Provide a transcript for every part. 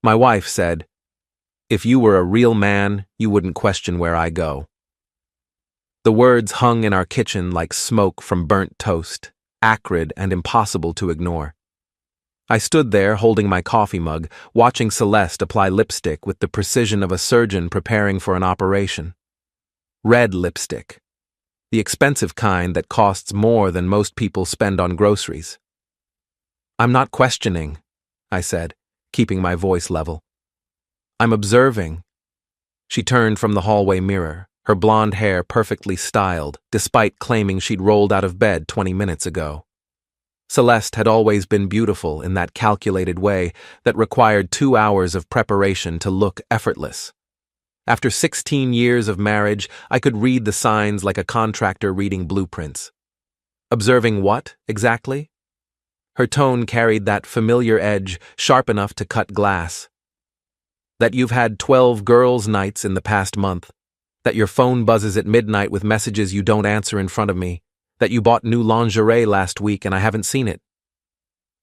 My wife said, "If you were a real man, you wouldn't question where I go." The words hung in our kitchen like smoke from burnt toast, acrid and impossible to ignore. I stood there holding my coffee mug, watching Celeste apply lipstick with the precision of a surgeon preparing for an operation. Red lipstick. The expensive kind that costs more than most people spend on groceries. "I'm not questioning," I said, keeping my voice level. "I'm observing." She turned from the hallway mirror, her blonde hair perfectly styled, despite claiming she'd rolled out of bed 20 minutes ago. Celeste had always been beautiful in that calculated way that required 2 hours of preparation to look effortless. After 16 years of marriage, I could read the signs like a contractor reading blueprints. Observing what, exactly? Her tone carried that familiar edge, sharp enough to cut glass. That you've had 12 girls' nights in the past month. That your phone buzzes at midnight with messages you don't answer in front of me. That you bought new lingerie last week and I haven't seen it.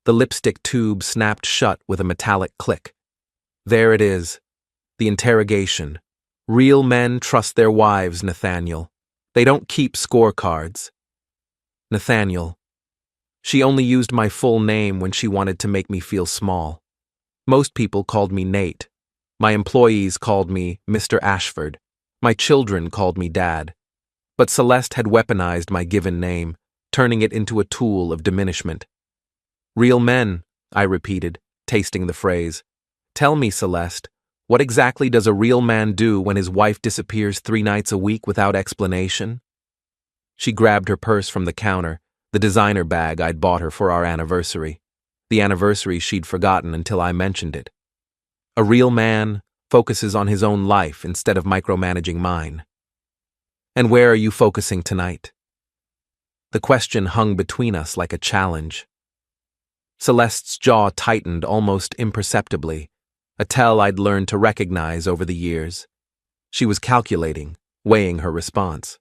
The lipstick tube snapped shut with a metallic click. There it is. The interrogation. Real men trust their wives, Nathaniel. They don't keep scorecards. Nathaniel. She only used my full name when she wanted to make me feel small. Most people called me Nate. My employees called me Mr. Ashford. My children called me Dad. But Celeste had weaponized my given name, turning it into a tool of diminishment. "Real men," I repeated, tasting the phrase. "Tell me, Celeste, what exactly does a real man do when his wife disappears 3 nights a week without explanation?" She grabbed her purse from the counter, the designer bag I'd bought her for our anniversary. The anniversary she'd forgotten until I mentioned it. A real man focuses on his own life instead of micromanaging mine. "And where are you focusing tonight?" The question hung between us like a challenge. Celeste's jaw tightened almost imperceptibly, a tell I'd learned to recognize over the years. She was calculating, weighing her response.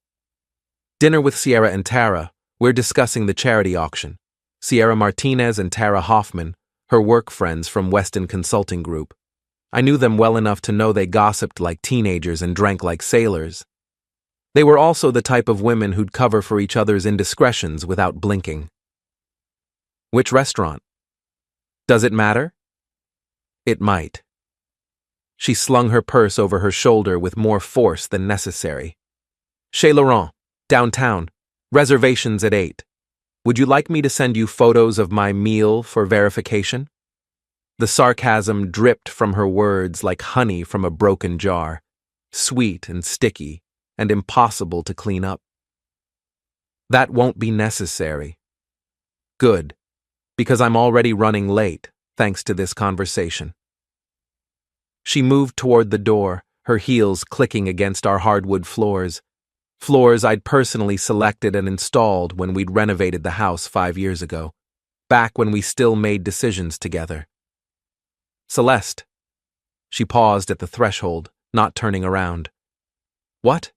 "Dinner with Sierra and Tara. We're discussing the charity auction. Sierra Martinez and Tara Hoffman, her work friends from Weston Consulting Group. I knew them well enough to know they gossiped like teenagers and drank like sailors. They were also the type of women who'd cover for each other's indiscretions without blinking." "Which restaurant?" "Does it matter?" "It might." She slung her purse over her shoulder with more force than necessary. "Chez Laurent, downtown. Reservations at 8. Would you like me to send you photos of my meal for verification?" The sarcasm dripped from her words like honey from a broken jar, sweet and sticky, and impossible to clean up. "That won't be necessary." "Good, because I'm already running late, thanks to this conversation." She moved toward the door, her heels clicking against our hardwood floors I'd personally selected and installed when we'd renovated the house 5 years ago, back when we still made decisions together. "Celeste." She paused at the threshold, not turning around. "What?"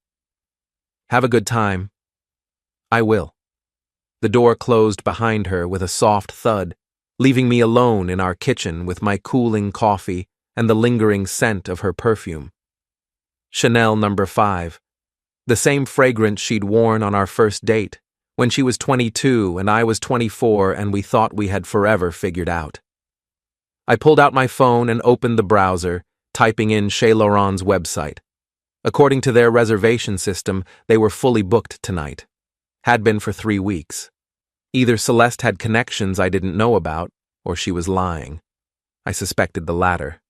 "Have a good time." "I will." The door closed behind her with a soft thud, leaving me alone in our kitchen with my cooling coffee and the lingering scent of her perfume. Chanel No. 5. The same fragrance she'd worn on our first date, when she was 22 and I was 24 and we thought we had forever figured out. I pulled out my phone and opened the browser, typing in Chez Laurent's website. According to their reservation system, they were fully booked tonight. Had been for 3 weeks. Either Celeste had connections I didn't know about, or she was lying. I suspected the latter.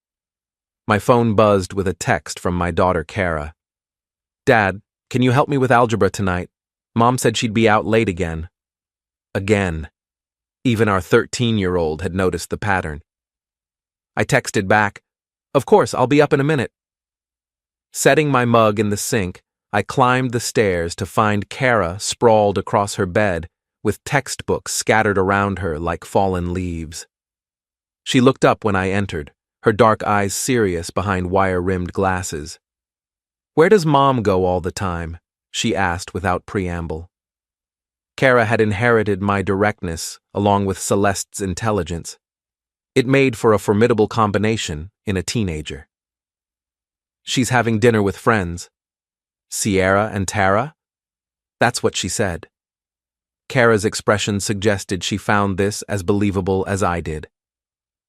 My phone buzzed with a text from my daughter Kara. "Dad, can you help me with algebra tonight? Mom said she'd be out late again." Again. Even our 13-year-old had noticed the pattern. I texted back, "Of course, I'll be up in a minute." Setting my mug in the sink, I climbed the stairs to find Kara sprawled across her bed, with textbooks scattered around her like fallen leaves. She looked up when I entered, her dark eyes serious behind wire-rimmed glasses. "Where does Mom go all the time?" she asked without preamble. Kara had inherited my directness along with Celeste's intelligence. It made for a formidable combination, in a teenager. She's having dinner with friends. Sierra and Tara? That's what she said. Kara's expression suggested she found this as believable as I did.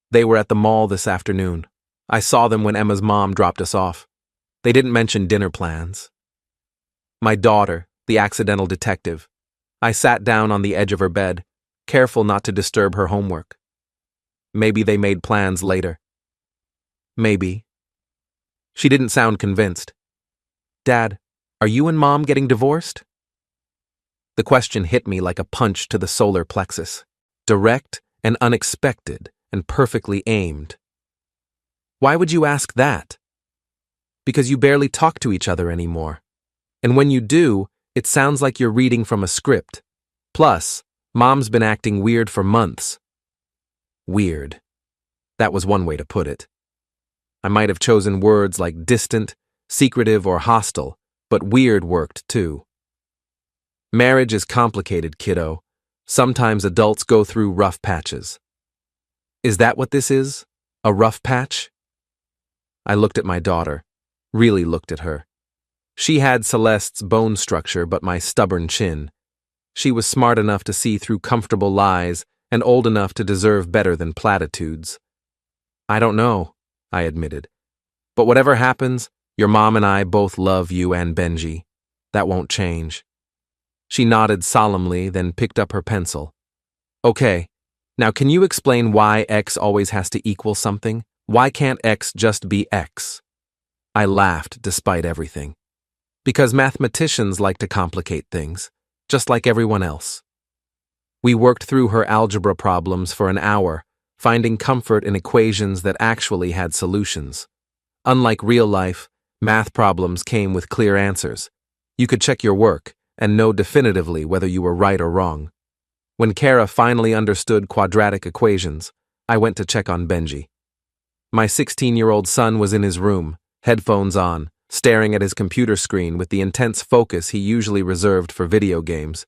They were at the mall this afternoon. I saw them when Emma's mom dropped us off. They didn't mention dinner plans. My daughter, the accidental detective. I sat down on the edge of her bed, careful not to disturb her homework. Maybe they made plans later. Maybe. She didn't sound convinced. Dad, are you and Mom getting divorced? The question hit me like a punch to the solar plexus. Direct and unexpected and perfectly aimed. Why would you ask that? Because you barely talk to each other anymore. And when you do, it sounds like you're reading from a script. Plus, Mom's been acting weird for months. Weird. That was one way to put it. I might have chosen words like distant, secretive, or hostile, but weird worked too. Marriage is complicated, kiddo. Sometimes adults go through rough patches. Is that what this is? A rough patch? I looked at my daughter, really looked at her. She had Celeste's bone structure but my stubborn chin. She was smart enough to see through comfortable lies and old enough to deserve better than platitudes. I don't know, I admitted. But whatever happens, your mom and I both love you and Benji. That won't change. She nodded solemnly, then picked up her pencil. Okay, now can you explain why X always has to equal something? Why can't X just be X? I laughed despite everything. Because mathematicians like to complicate things, just like everyone else. We worked through her algebra problems for an hour, finding comfort in equations that actually had solutions. Unlike real life, math problems came with clear answers. You could check your work and know definitively whether you were right or wrong. When Kara finally understood quadratic equations, I went to check on Benji. My 16-year-old son was in his room, headphones on, staring at his computer screen with the intense focus he usually reserved for video games.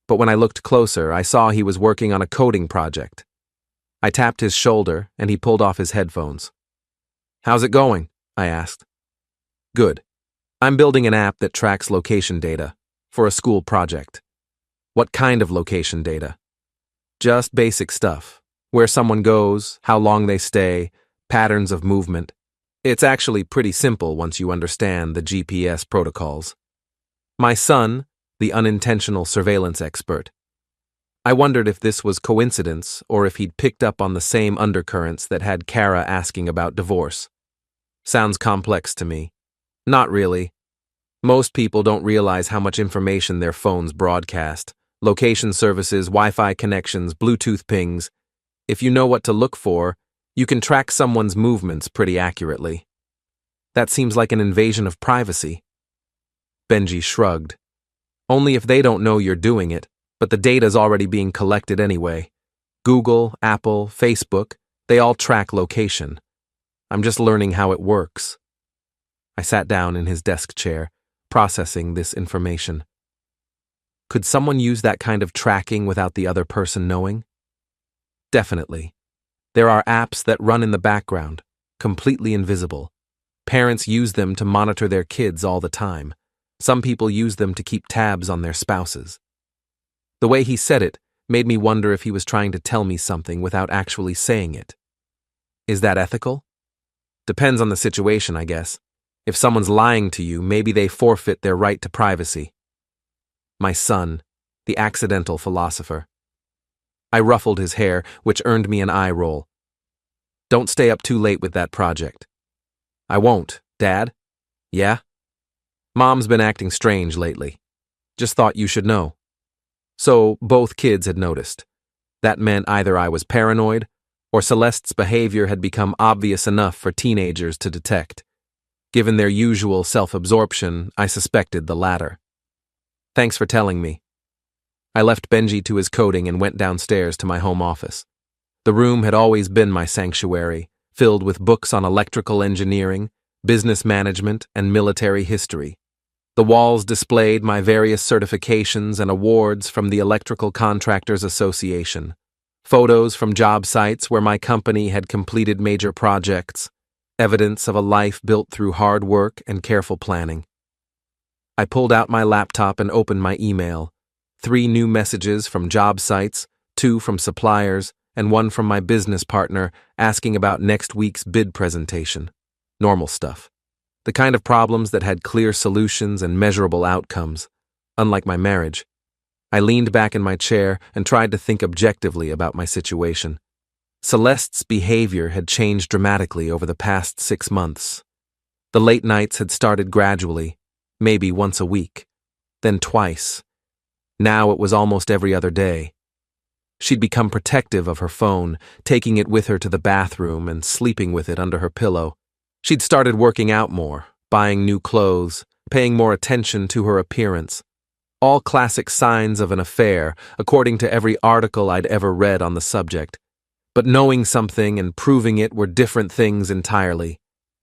But when I looked closer, I saw he was working on a coding project. I tapped his shoulder, and he pulled off his headphones. How's it going? I asked. Good. I'm building an app that tracks location data for a school project. What kind of location data? Just basic stuff. Where someone goes, how long they stay, patterns of movement. It's actually pretty simple once you understand the GPS protocols. My son, the unintentional surveillance expert. I wondered if this was coincidence or if he'd picked up on the same undercurrents that had Kara asking about divorce. Sounds complex to me. Not really. Most people don't realize how much information their phones broadcast. Location services, Wi-Fi connections, Bluetooth pings. If you know what to look for, you can track someone's movements pretty accurately. That seems like an invasion of privacy. Benji shrugged. Only if they don't know you're doing it, but the data's already being collected anyway. Google, Apple, Facebook, they all track location. I'm just learning how it works. I sat down in his desk chair, processing this information. Could someone use that kind of tracking without the other person knowing? Definitely. There are apps that run in the background, completely invisible. Parents use them to monitor their kids all the time. Some people use them to keep tabs on their spouses. The way he said it made me wonder if he was trying to tell me something without actually saying it. Is that ethical? Depends on the situation, I guess. If someone's lying to you, maybe they forfeit their right to privacy. My son, the accidental philosopher. I ruffled his hair, which earned me an eye roll. Don't stay up too late with that project. I won't, Dad. Yeah? Mom's been acting strange lately. Just thought you should know. So both kids had noticed. That meant either I was paranoid, or Celeste's behavior had become obvious enough for teenagers to detect. Given their usual self-absorption, I suspected the latter. Thanks for telling me. I left Benji to his coding and went downstairs to my home office. The room had always been my sanctuary, filled with books on electrical engineering, business management, and military history. The walls displayed my various certifications and awards from the Electrical Contractors Association, photos from job sites where my company had completed major projects, evidence of a life built through hard work and careful planning. I pulled out my laptop and opened my email. 3 new messages from job sites, 2 from suppliers, and 1 from my business partner asking about next week's bid presentation. Normal stuff. The kind of problems that had clear solutions and measurable outcomes, unlike my marriage. I leaned back in my chair and tried to think objectively about my situation. Celeste's behavior had changed dramatically over the past 6 months. The late nights had started gradually, maybe once a week, then twice. Now it was almost every other day. She'd become protective of her phone, taking it with her to the bathroom and sleeping with it under her pillow. She'd started working out more, buying new clothes, paying more attention to her appearance. All classic signs of an affair, according to every article I'd ever read on the subject. But knowing something and proving it were different things entirely.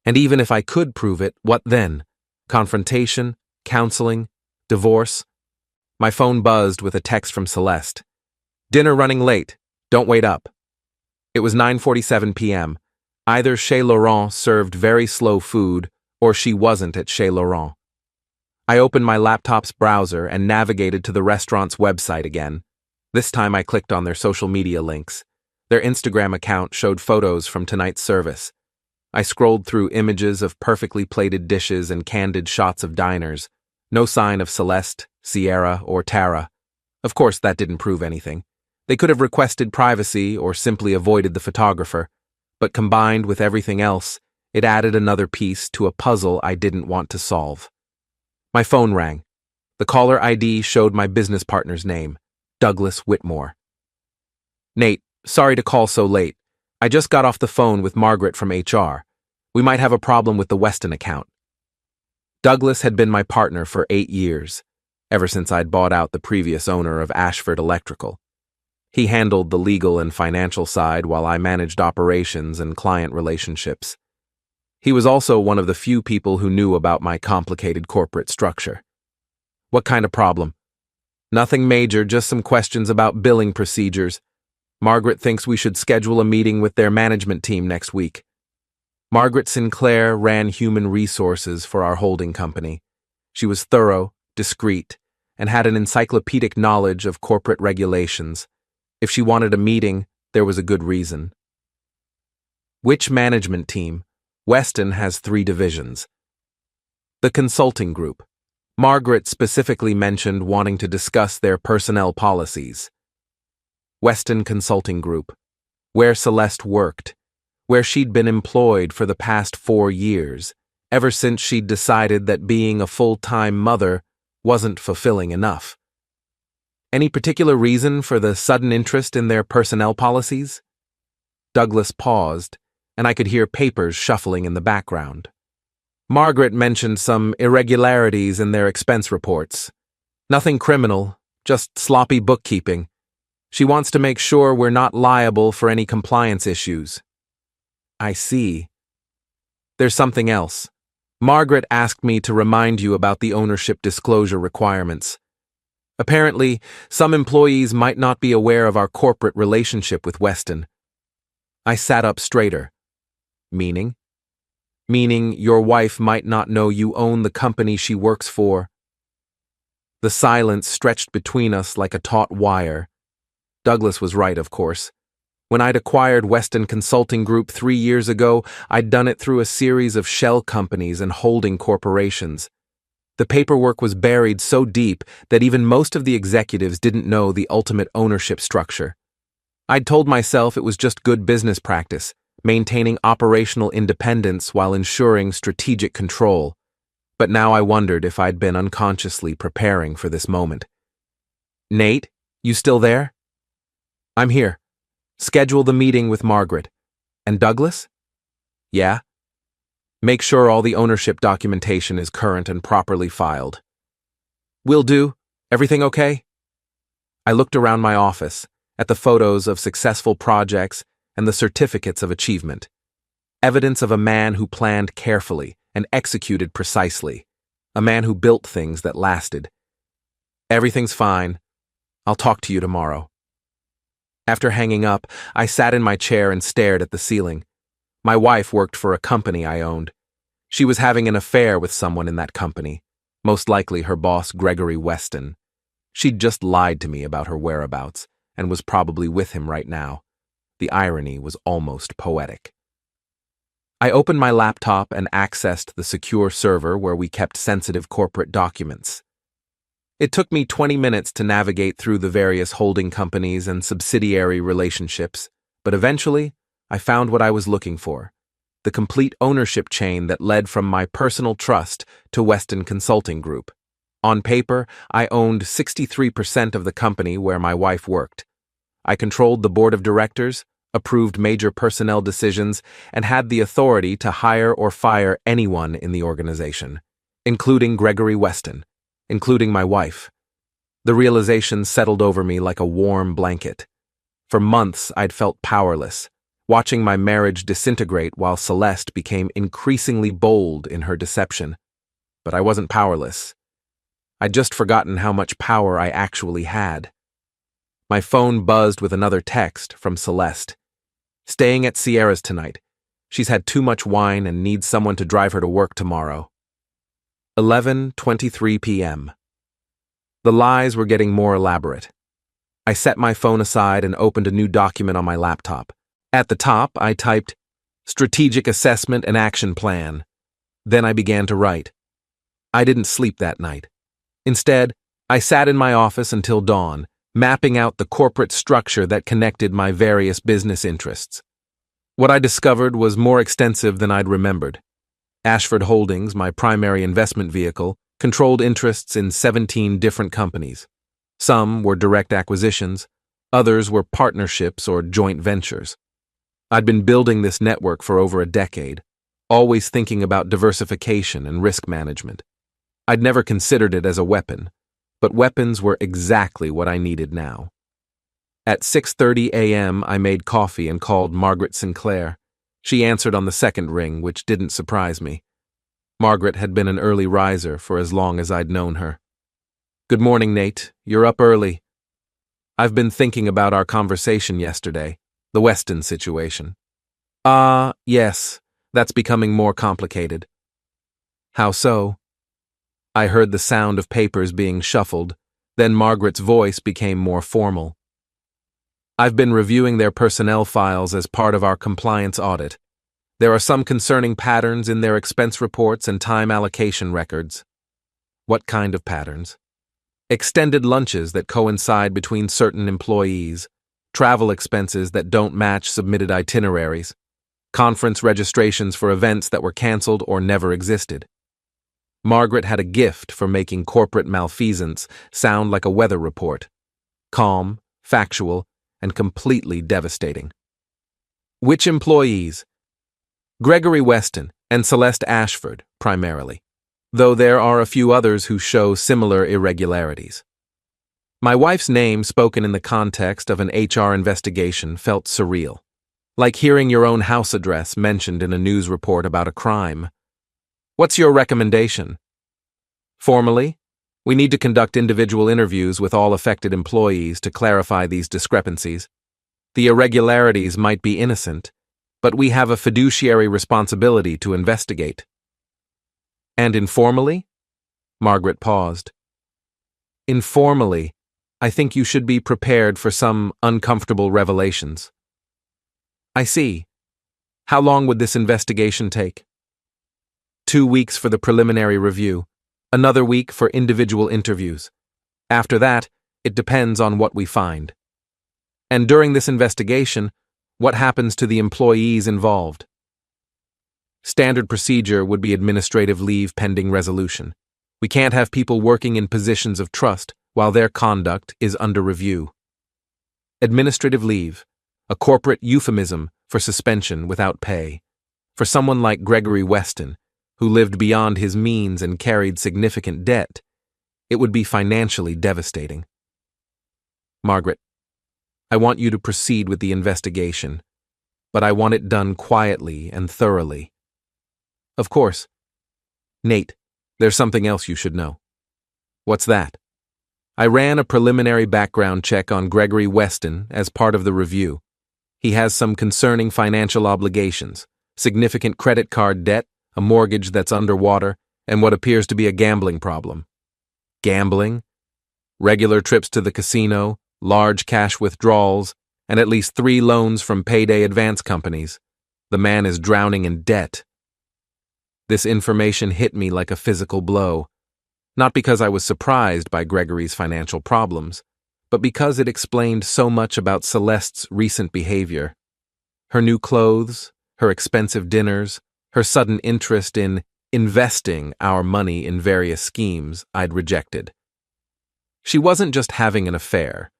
And even if I could prove it, what then? Confrontation? Counseling? Divorce? My phone buzzed with a text from Celeste. "Dinner running late. Don't wait up." It was 9:47 p.m. Either Chez Laurent served very slow food, or she wasn't at Chez Laurent. I opened my laptop's browser and navigated to the restaurant's website again. This time I clicked on their social media links. Their Instagram account showed photos from tonight's service. I scrolled through images of perfectly plated dishes and candid shots of diners. No sign of Celeste, Sierra, or Tara. Of course, that didn't prove anything. They could have requested privacy or simply avoided the photographer, but combined with everything else, it added another piece to a puzzle I didn't want to solve. My phone rang. The caller ID showed my business partner's name, Douglas Whitmore. "Nate, sorry to call so late. I just got off the phone with Margaret from HR. We might have a problem with the Weston account." Douglas had been my partner for 8 years, ever since I'd bought out the previous owner of Ashford Electrical. He handled the legal and financial side while I managed operations and client relationships. He was also one of the few people who knew about my complicated corporate structure. "What kind of problem?" "Nothing major, just some questions about billing procedures. Margaret thinks we should schedule a meeting with their management team next week." Margaret Sinclair ran human resources for our holding company. She was thorough, discreet, and had an encyclopedic knowledge of corporate regulations. If she wanted a meeting, there was a good reason. "Which management team?" Weston has 3 divisions. "The consulting group. Margaret specifically mentioned wanting to discuss their personnel policies." Weston Consulting Group, where Celeste worked, where she'd been employed for the past 4 years, ever since she'd decided that being a full-time mother wasn't fulfilling enough. "Any particular reason for the sudden interest in their personnel policies?" Douglas paused, and I could hear papers shuffling in the background. "Margaret mentioned some irregularities in their expense reports. Nothing criminal, just sloppy bookkeeping. She wants to make sure we're not liable for any compliance issues." "I see. There's something else. Margaret asked me to remind you about the ownership disclosure requirements. Apparently, some employees might not be aware of our corporate relationship with Weston." I sat up straighter. "Meaning?" "Meaning your wife might not know you own the company she works for." The silence stretched between us like a taut wire. Douglas was right, of course. When I'd acquired Weston Consulting Group 3 years ago, I'd done it through a series of shell companies and holding corporations. The paperwork was buried so deep that even most of the executives didn't know the ultimate ownership structure. I'd told myself it was just good business practice, maintaining operational independence while ensuring strategic control. But now I wondered if I'd been unconsciously preparing for this moment. "Nate, you still there?" "I'm here. Schedule the meeting with Margaret." "And Douglas?" "Yeah." "Make sure all the ownership documentation is current and properly filed." "Will do. Everything okay?" I looked around my office, at the photos of successful projects and the certificates of achievement. Evidence of a man who planned carefully and executed precisely. A man who built things that lasted. "Everything's fine. I'll talk to you tomorrow." After hanging up, I sat in my chair and stared at the ceiling. My wife worked for a company I owned. She was having an affair with someone in that company, most likely her boss, Gregory Weston. She'd just lied to me about her whereabouts and was probably with him right now. The irony was almost poetic. I opened my laptop and accessed the secure server where we kept sensitive corporate documents. It took me 20 minutes to navigate through the various holding companies and subsidiary relationships, but eventually, I found what I was looking for: the complete ownership chain that led from my personal trust to Weston Consulting Group. On paper, I owned 63% of the company where my wife worked. I controlled the board of directors, approved major personnel decisions, and had the authority to hire or fire anyone in the organization, including Gregory Weston, including my wife. The realization settled over me like a warm blanket. For months, I'd felt powerless, watching my marriage disintegrate while Celeste became increasingly bold in her deception. But I wasn't powerless. I'd just forgotten how much power I actually had. My phone buzzed with another text from Celeste. "Staying at Sierra's tonight. She's had too much wine and needs someone to drive her to work tomorrow." 11:23 p.m. The lies were getting more elaborate. I set my phone aside and opened a new document on my laptop. At the top, I typed, "Strategic Assessment and Action Plan." Then I began to write. I didn't sleep that night. Instead, I sat in my office until dawn, mapping out the corporate structure that connected my various business interests. What I discovered was more extensive than I'd remembered. Ashford Holdings, my primary investment vehicle, controlled interests in 17 different companies. Some were direct acquisitions, others were partnerships or joint ventures. I'd been building this network for over a decade, always thinking about diversification and risk management. I'd never considered it as a weapon, but weapons were exactly what I needed now. At 6:30 a.m., I made coffee and called Margaret Sinclair. She answered on the second ring, which didn't surprise me. Margaret had been an early riser for as long as I'd known her. "Good morning, Nate. You're up early." "I've been thinking about our conversation yesterday, the Weston situation." Yes, that's becoming more complicated." "How so?" I heard the sound of papers being shuffled, then Margaret's voice became more formal. "I've been reviewing their personnel files as part of our compliance audit. There are some concerning patterns in their expense reports and time allocation records." "What kind of patterns?" "Extended lunches that coincide between certain employees, travel expenses that don't match submitted itineraries, conference registrations for events that were canceled or never existed." Margaret had a gift for making corporate malfeasance sound like a weather report. Calm, factual, and completely devastating. "Which employees?" "Gregory Weston and Celeste Ashford, primarily, though there are a few others who show similar irregularities." My wife's name spoken in the context of an HR investigation felt surreal, like hearing your own house address mentioned in a news report about a crime. "What's your recommendation?" "Formally, we need to conduct individual interviews with all affected employees to clarify these discrepancies. The irregularities might be innocent, but we have a fiduciary responsibility to investigate." "And informally?" Margaret paused. "Informally, I think you should be prepared for some uncomfortable revelations." "I see. How long would this investigation take?" 2 weeks for the preliminary review, another week for individual interviews. After that, it depends on what we find. "And during this investigation, what happens to the employees involved?" "Standard procedure would be administrative leave pending resolution. We can't have people working in positions of trust while their conduct is under review." Administrative leave, a corporate euphemism for suspension without pay. For someone like Gregory Weston, who lived beyond his means and carried significant debt, it would be financially devastating. "Margaret, I want you to proceed with the investigation, but I want it done quietly and thoroughly." "Of course." "Nate, there's something else you should know." "What's that?" "I ran a preliminary background check on Gregory Weston as part of the review. He has some concerning financial obligations, significant credit card debt, a mortgage that's underwater, and what appears to be a gambling problem. Gambling? Regular trips to the casino, large cash withdrawals, and at least 3 loans from payday advance companies. The man is drowning in debt. This information hit me like a physical blow, not because I was surprised by Gregory's financial problems, but because it explained so much about Celeste's recent behavior. Her new clothes, her expensive dinners, her sudden interest in investing our money in various schemes I'd rejected. She wasn't just having an affair.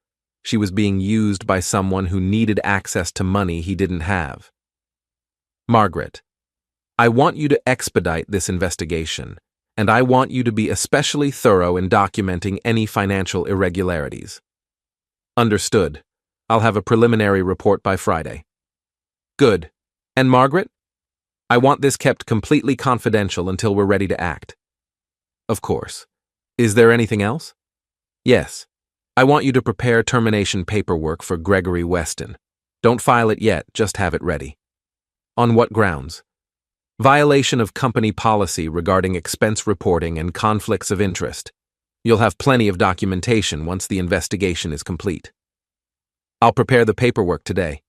She was being used by someone who needed access to money he didn't have. Margaret, I want you to expedite this investigation, and I want you to be especially thorough in documenting any financial irregularities. Understood. I'll have a preliminary report by Friday. Good. And Margaret? I want this kept completely confidential until we're ready to act. Of course. Is there anything else? Yes. I want you to prepare termination paperwork for Gregory Weston. Don't file it yet, just have it ready. On what grounds? Violation of company policy regarding expense reporting and conflicts of interest. You'll have plenty of documentation once the investigation is complete. I'll prepare the paperwork today.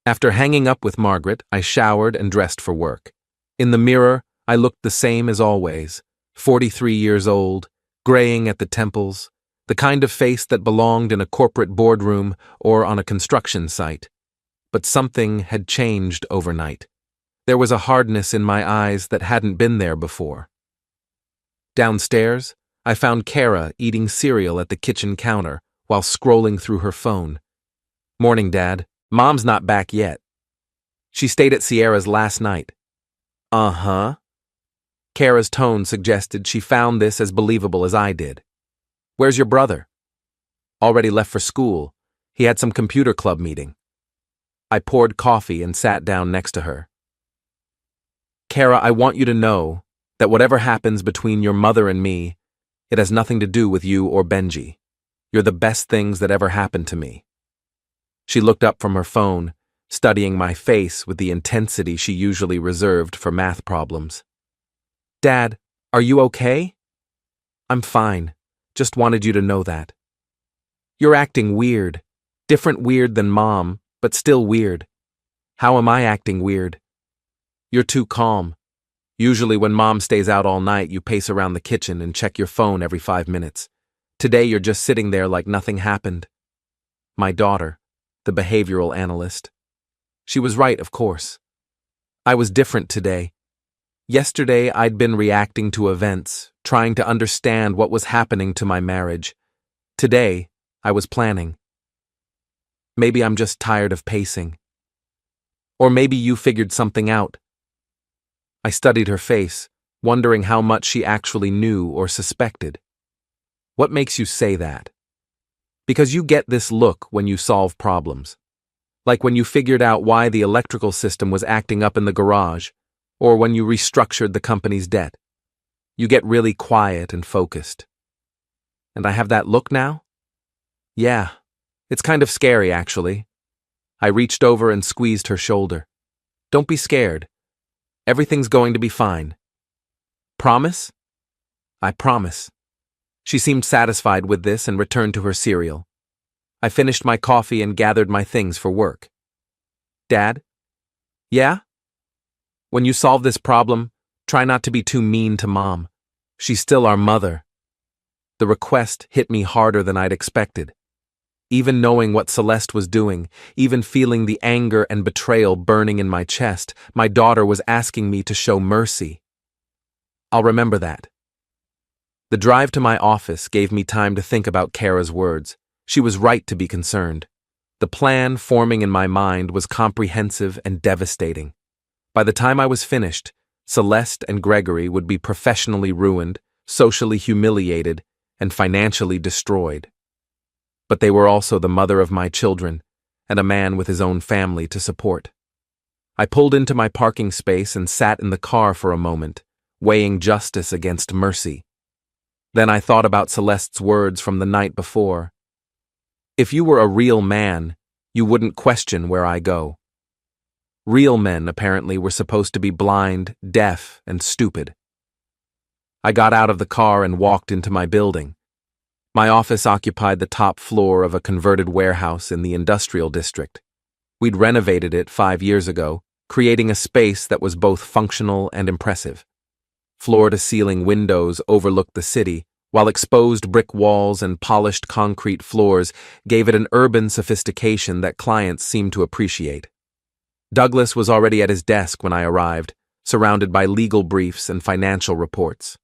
After hanging up with Margaret, I showered and dressed for work. In the mirror, I looked the same as always, 43 years old, graying at the temples, the kind of face that belonged in a corporate boardroom or on a construction site. But something had changed overnight. There was a hardness in my eyes that hadn't been there before. Downstairs, I found Kara eating cereal at the kitchen counter while scrolling through her phone. Morning, Dad. Mom's not back yet. She stayed at Sierra's last night. Uh-huh. Kara's tone suggested she found this as believable as I did. Where's your brother? Already left for school. He had some computer club meeting. I poured coffee and sat down next to her. Kara, I want you to know that whatever happens between your mother and me, it has nothing to do with you or Benji. You're the best things that ever happened to me. She looked up from her phone, studying my face with the intensity she usually reserved for math problems. Dad, are you okay? I'm fine. Just wanted you to know that. You're acting weird. Different weird than Mom, but still weird. How am I acting weird? You're too calm. Usually when Mom stays out all night, you pace around the kitchen and check your phone every 5 minutes. Today you're just sitting there like nothing happened. My daughter, the behavioral analyst. She was right, of course. I was different today. Yesterday I'd been reacting to events, trying to understand what was happening to my marriage. Today, I was planning. Maybe I'm just tired of pacing. Or maybe you figured something out. I studied her face, wondering how much she actually knew or suspected. What makes you say that? Because you get this look when you solve problems. Like when you figured out why the electrical system was acting up in the garage, or when you restructured the company's debt. You get really quiet and focused. And I have that look now? Yeah, it's kind of scary, actually. I reached over and squeezed her shoulder. Don't be scared. Everything's going to be fine. Promise? I promise. She seemed satisfied with this and returned to her cereal. I finished my coffee and gathered my things for work. Dad? Yeah? When you solve this problem, try not to be too mean to Mom. She's still our mother. The request hit me harder than I'd expected. Even knowing what Celeste was doing, even feeling the anger and betrayal burning in my chest, my daughter was asking me to show mercy. I'll remember that. The drive to my office gave me time to think about Kara's words. She was right to be concerned. The plan forming in my mind was comprehensive and devastating. By the time I was finished, Celeste and Gregory would be professionally ruined, socially humiliated, and financially destroyed. But they were also the mother of my children, and a man with his own family to support. I pulled into my parking space and sat in the car for a moment, weighing justice against mercy. Then I thought about Celeste's words from the night before. If you were a real man, you wouldn't question where I go. Real men, apparently, were supposed to be blind, deaf, and stupid. I got out of the car and walked into my building. My office occupied the top floor of a converted warehouse in the industrial district. We'd renovated it 5 years ago, creating a space that was both functional and impressive. Floor-to-ceiling windows overlooked the city, while exposed brick walls and polished concrete floors gave it an urban sophistication that clients seemed to appreciate. Douglas was already at his desk when I arrived, surrounded by legal briefs and financial reports.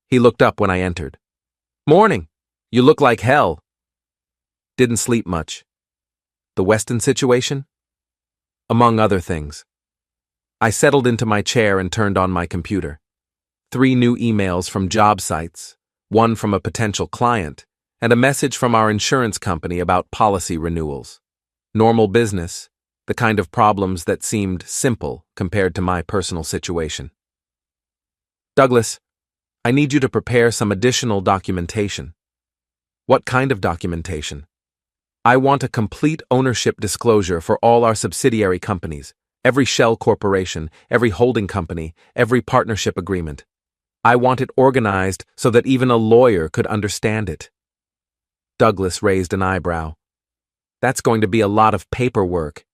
He looked up when I entered. "Morning. You look like hell." "Didn't sleep much." "The Weston situation?" "Among other things." I settled into my chair and turned on my computer. 3 new emails from job sites, one from a potential client, and a message from our insurance company about policy renewals. Normal business, the kind of problems that seemed simple compared to my personal situation. "Douglas, I need you to prepare some additional documentation." "What kind of documentation?" "I want a complete ownership disclosure for all our subsidiary companies, every shell corporation, every holding company, every partnership agreement. I want it organized so that even a lawyer could understand it." Douglas raised an eyebrow. "That's going to be a lot of paperwork.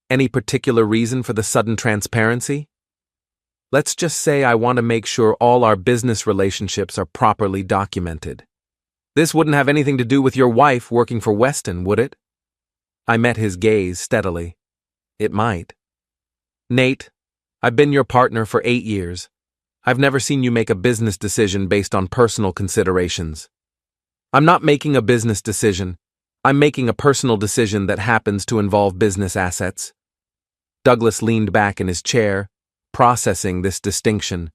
Any particular reason for the sudden transparency?" "Let's just say I want to make sure all our business relationships are properly documented." "This wouldn't have anything to do with your wife working for Weston, would it?" I met his gaze steadily. "It might." "Nate, I've been your partner for 8 years. I've never seen you make a business decision based on personal considerations." "I'm not making a business decision. I'm making a personal decision that happens to involve business assets." Douglas leaned back in his chair, processing this distinction.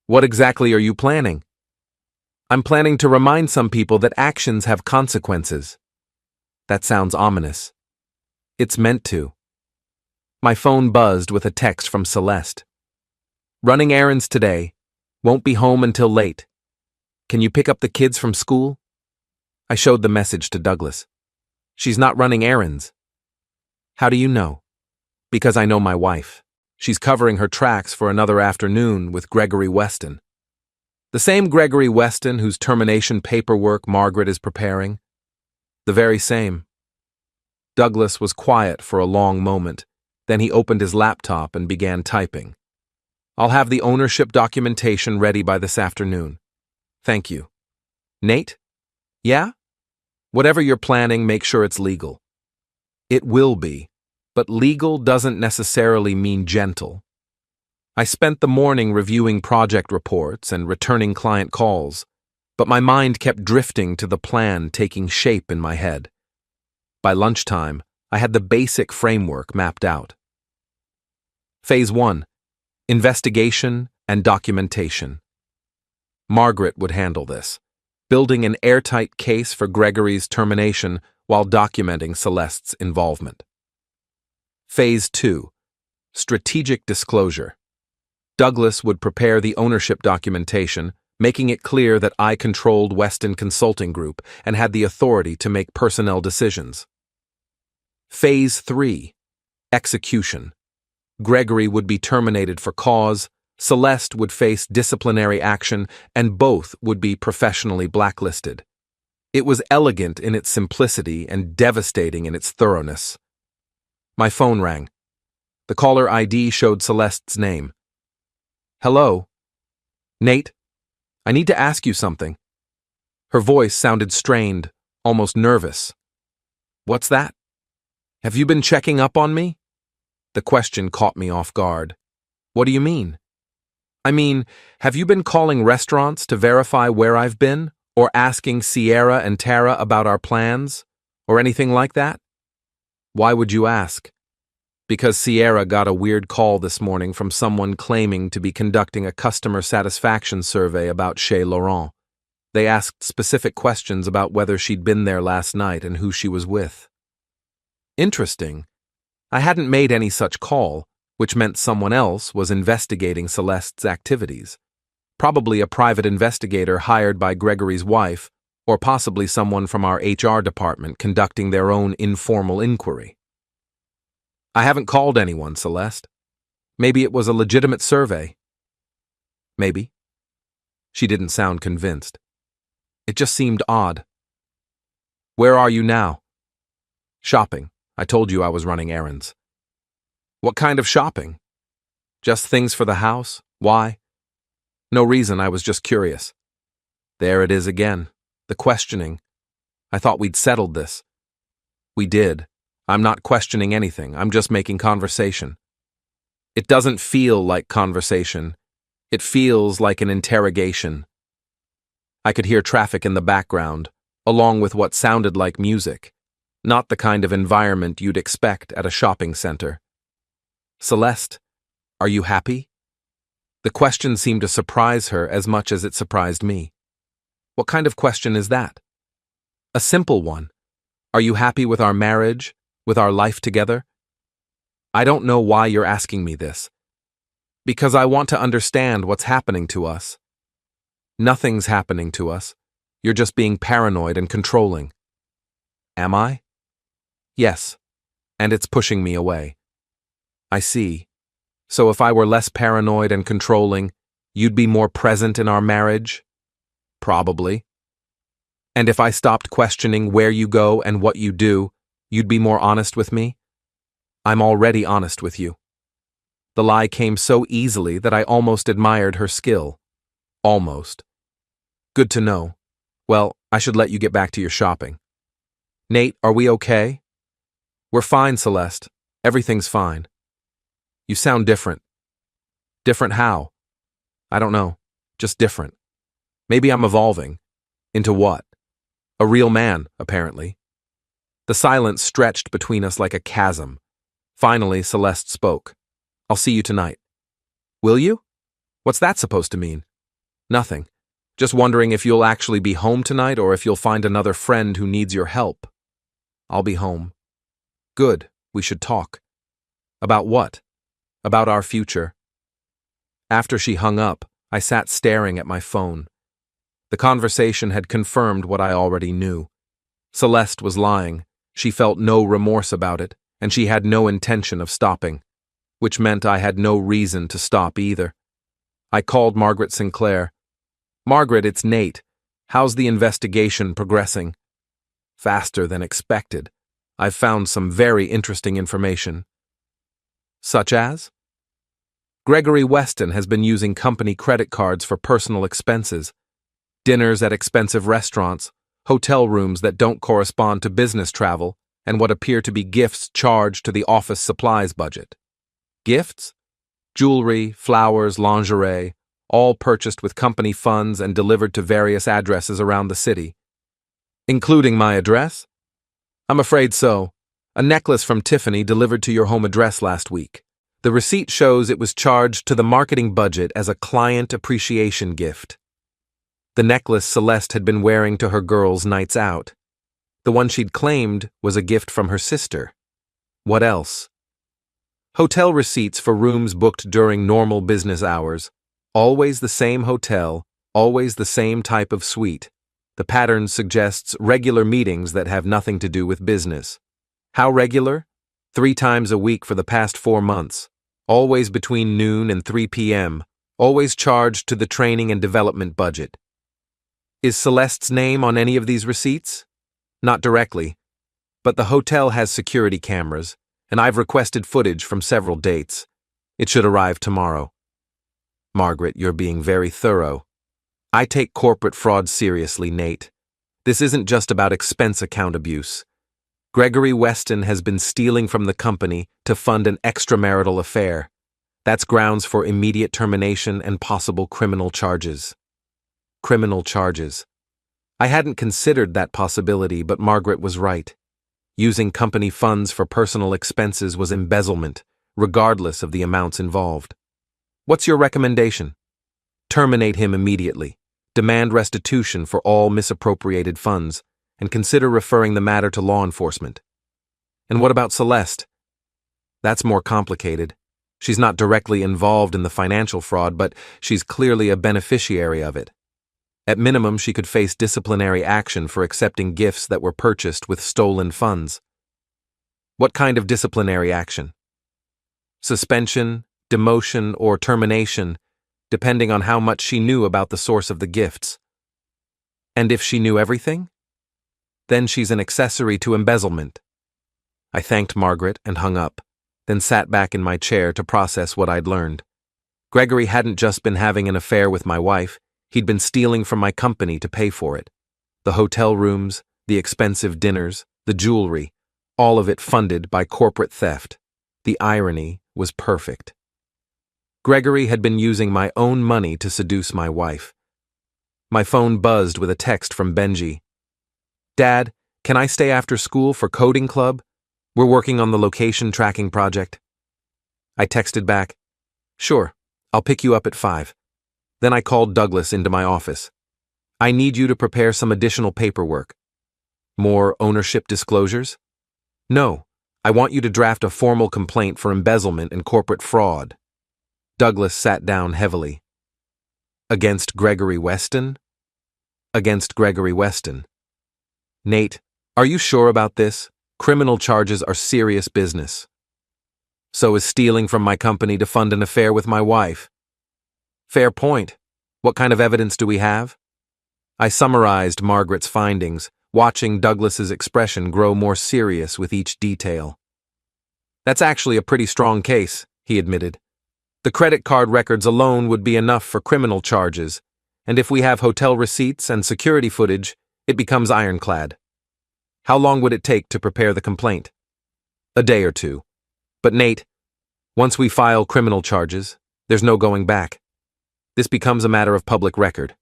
"What exactly are you planning?" "I'm planning to remind some people that actions have consequences." That sounds ominous. It's meant to. My phone buzzed with a text from Celeste. "Running errands today. Won't be home until late. Can you pick up the kids from school?" I showed the message to Douglas. "She's not running errands." "How do you know?" "Because I know my wife. She's covering her tracks for another afternoon with Gregory Weston." "The same Gregory Weston whose termination paperwork Margaret is preparing?" "The very same." Douglas was quiet for a long moment. Then he opened his laptop and began typing. "I'll have the ownership documentation ready by this afternoon." "Thank you." "Nate?" "Yeah?" "Whatever you're planning, make sure it's legal." "It will be, but legal doesn't necessarily mean gentle." I spent the morning reviewing project reports and returning client calls, but my mind kept drifting to the plan taking shape in my head. By lunchtime, I had the basic framework mapped out. Phase 1. Investigation and documentation. Margaret would handle this, building an airtight case for Gregory's termination while documenting Celeste's involvement. Phase 2. Strategic disclosure. Douglas would prepare the ownership documentation, making it clear that I controlled Weston Consulting Group and had the authority to make personnel decisions. Phase 3. Execution. Gregory would be terminated for cause, Celeste would face disciplinary action, and both would be professionally blacklisted. It was elegant in its simplicity and devastating in its thoroughness. My phone rang. The caller ID showed Celeste's name. "Hello?" "Nate, I need to ask you something." Her voice sounded strained, almost nervous. "What's that?" "Have you been checking up on me?" The question caught me off guard. "What do you mean?" "I mean, have you been calling restaurants to verify where I've been, or asking Sierra and Tara about our plans, or anything like that?" "Why would you ask?" "Because Sierra got a weird call this morning from someone claiming to be conducting a customer satisfaction survey about Chez Laurent. They asked specific questions about whether she'd been there last night and who she was with." Interesting. I hadn't made any such call, which meant someone else was investigating Celeste's activities. Probably a private investigator hired by Gregory's wife, or possibly someone from our HR department conducting their own informal inquiry. I haven't called anyone, Celeste. Maybe it was a legitimate survey. Maybe. She didn't sound convinced. It just seemed odd. Where are you now? Shopping. I told you I was running errands. What kind of shopping? Just things for the house? Why? No reason, I was just curious. There it is again. The questioning. I thought we'd settled this. We did. I'm not questioning anything, I'm just making conversation. It doesn't feel like conversation. It feels like an interrogation. I could hear traffic in the background, along with what sounded like music, not the kind of environment you'd expect at a shopping center. Celeste, are you happy? The question seemed to surprise her as much as it surprised me. What kind of question is that? A simple one. Are you happy with our marriage, with our life together? I don't know why you're asking me this. Because I want to understand what's happening to us. Nothing's happening to us. You're just being paranoid and controlling. Am I? Yes. And it's pushing me away. I see. So if I were less paranoid and controlling, you'd be more present in our marriage? Probably. And if I stopped questioning where you go and what you do, you'd be more honest with me? I'm already honest with you. The lie came so easily that I almost admired her skill. Almost. Good to know. Well, I should let you get back to your shopping. Nate, are we okay? We're fine, Celeste. Everything's fine. You sound different. Different how? I don't know. Just different. Maybe I'm evolving. Into what? A real man, apparently. The silence stretched between us like a chasm. Finally, Celeste spoke. I'll see you tonight. Will you? What's that supposed to mean? Nothing. Just wondering if you'll actually be home tonight or if you'll find another friend who needs your help. I'll be home. Good. We should talk. About what? About our future. After she hung up, I sat staring at my phone. The conversation had confirmed what I already knew. Celeste was lying. She felt no remorse about it, and she had no intention of stopping, which meant I had no reason to stop either. I called Margaret Sinclair. Margaret, it's Nate. How's the investigation progressing? Faster than expected. I've found some very interesting information. Such as? Gregory Weston has been using company credit cards for personal expenses. Dinners at expensive restaurants, hotel rooms that don't correspond to business travel, and what appear to be gifts charged to the office supplies budget. Gifts? Jewelry, flowers, lingerie, all purchased with company funds and delivered to various addresses around the city. Including my address? I'm afraid so. A necklace from Tiffany delivered to your home address last week. The receipt shows it was charged to the marketing budget as a client appreciation gift. The necklace Celeste had been wearing to her girls' nights out. The one she'd claimed was a gift from her sister. What else? Hotel receipts for rooms booked during normal business hours. Always the same hotel, always the same type of suite. The pattern suggests regular meetings that have nothing to do with business. How regular? 3 times a week for the past 4 months. Always between noon and 3 p.m. Always charged to the training and development budget. Is Celeste's name on any of these receipts? Not directly, but the hotel has security cameras, and I've requested footage from several dates. It should arrive tomorrow. Margaret, you're being very thorough. I take corporate fraud seriously, Nate. This isn't just about expense account abuse. Gregory Weston has been stealing from the company to fund an extramarital affair. That's grounds for immediate termination and possible criminal charges. Criminal charges. I hadn't considered that possibility, but Margaret was right. Using company funds for personal expenses was embezzlement, regardless of the amounts involved. What's your recommendation? Terminate him immediately. Demand restitution for all misappropriated funds, and consider referring the matter to law enforcement. And what about Celeste? That's more complicated. She's not directly involved in the financial fraud, but she's clearly a beneficiary of it. At minimum, she could face disciplinary action for accepting gifts that were purchased with stolen funds. What kind of disciplinary action? suspension, demotion, or termination, depending on how much she knew about the source of the gifts. And if she knew everything? Then she's an accessory to embezzlement. I thanked Margaret and hung up, then sat back in my chair to process what I'd learned. Gregory hadn't just been having an affair with my wife, he'd been stealing from my company to pay for it. The hotel rooms, the expensive dinners, the jewelry, all of it funded by corporate theft. The irony was perfect. Gregory had been using my own money to seduce my wife. My phone buzzed with a text from Benji. "Dad, can I stay after school for coding club? We're working on the location tracking project." I texted back, "Sure, I'll pick you up at 5. Then I called Douglas into my office. "I need you to prepare some additional paperwork." "More ownership disclosures?" "No, I want you to draft a formal complaint for embezzlement and corporate fraud." Douglas sat down heavily. "Against Gregory Weston?" "Against Gregory Weston." "Nate, are you sure about this? Criminal charges are serious business." "So is stealing from my company to fund an affair with my wife." "Fair point. What kind of evidence do we have?" I summarized Margaret's findings, watching Douglas's expression grow more serious with each detail. "That's actually a pretty strong case," he admitted. "The credit card records alone would be enough for criminal charges, and if we have hotel receipts and security footage, it becomes ironclad." "How long would it take to prepare the complaint?" "A day or two. But Nate, once we file criminal charges, there's no going back. This becomes a matter of public record."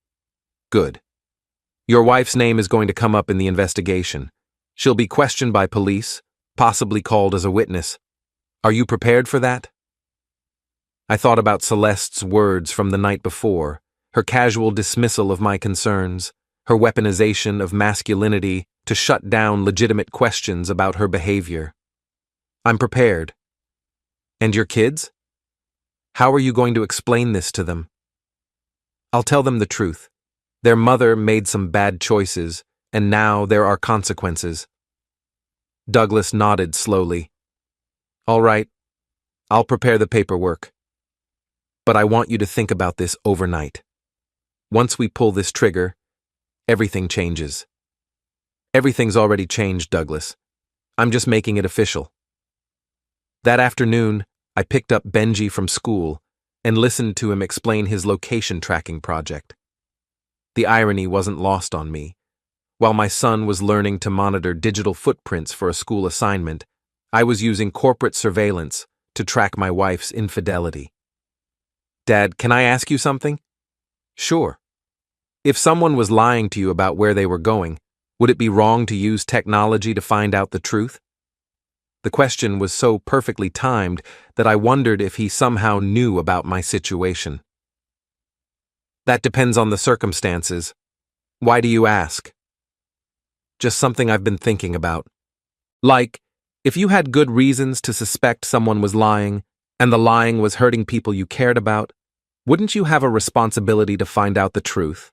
"Good. Your wife's name is going to come up in the investigation. She'll be questioned by police, possibly called as a witness. Are you prepared for that?" I thought about Celeste's words from the night before, her casual dismissal of my concerns, her weaponization of masculinity to shut down legitimate questions about her behavior. "I'm prepared." "And your kids? How are you going to explain this to them?" "I'll tell them the truth. Their mother made some bad choices, and now there are consequences." Douglas nodded slowly. "All right, I'll prepare the paperwork. But I want you to think about this overnight. Once we pull this trigger, everything changes." "Everything's already changed, Douglas. I'm just making it official." That afternoon, I picked up Benji from school and listened to him explain his location tracking project. The irony wasn't lost on me. While my son was learning to monitor digital footprints for a school assignment, I was using corporate surveillance to track my wife's infidelity. "Dad, can I ask you something?" "Sure." "If someone was lying to you about where they were going, would it be wrong to use technology to find out the truth?" The question was so perfectly timed that I wondered if he somehow knew about my situation. "That depends on the circumstances. Why do you ask?" "Just something I've been thinking about. Like, if you had good reasons to suspect someone was lying, and the lying was hurting people you cared about, wouldn't you have a responsibility to find out the truth?"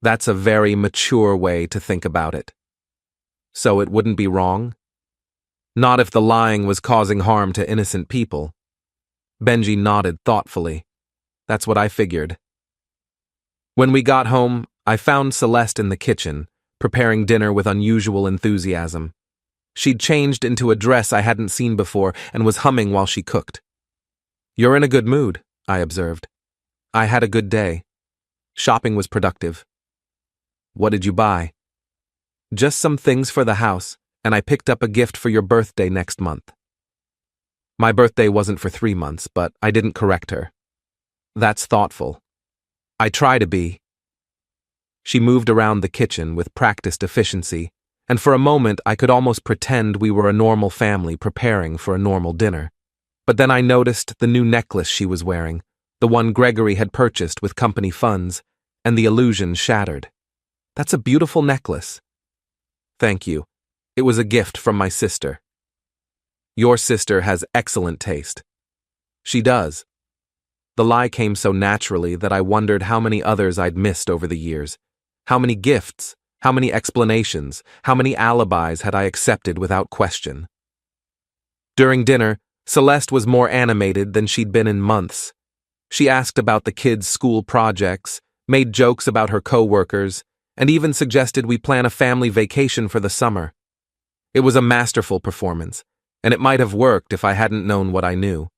That's a very mature way to think about it. So it wouldn't be wrong? Not if the lying was causing harm to innocent people. Benji nodded thoughtfully. That's what I figured. When we got home, I found Celeste in the kitchen, preparing dinner with unusual enthusiasm. She'd changed into a dress I hadn't seen before and was humming while she cooked. "You're in a good mood," I observed. "I had a good day. Shopping was productive." "What did you buy?" "Just some things for the house, and I picked up a gift for your birthday next month." My birthday wasn't for 3 months, but I didn't correct her. That's thoughtful. I try to be. She moved around the kitchen with practiced efficiency, and for a moment I could almost pretend we were a normal family preparing for a normal dinner. But then I noticed the new necklace she was wearing, the one Gregory had purchased with company funds, and the illusion shattered. "That's a beautiful necklace." "Thank you. It was a gift from my sister." "Your sister has excellent taste." "She does." The lie came so naturally that I wondered how many others I'd missed over the years. How many gifts, how many explanations, how many alibis had I accepted without question? During dinner, Celeste was more animated than she'd been in months. She asked about the kids' school projects, made jokes about her co-workers, and even suggested we plan a family vacation for the summer. It was a masterful performance, and it might have worked if I hadn't known what I knew.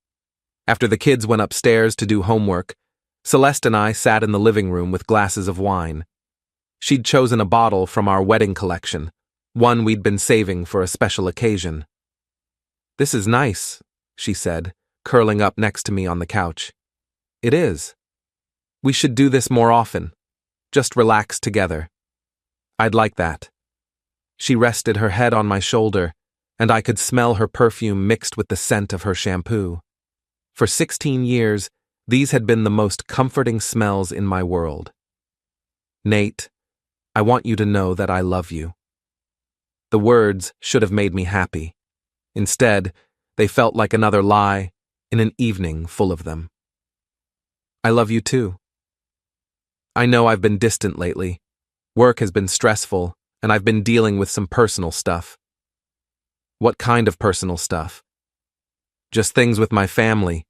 After the kids went upstairs to do homework, Celeste and I sat in the living room with glasses of wine. She'd chosen a bottle from our wedding collection, one we'd been saving for a special occasion. "This is nice," she said, curling up next to me on the couch. "It is. We should do this more often. Just relax together. I'd like that." She rested her head on my shoulder, and I could smell her perfume mixed with the scent of her shampoo. For 16 years, these had been the most comforting smells in my world. "Nate, I want you to know that I love you." The words should have made me happy. Instead, they felt like another lie in an evening full of them. "I love you too. I know I've been distant lately. Work has been stressful, and I've been dealing with some personal stuff." "What kind of personal stuff?" "Just things with my family.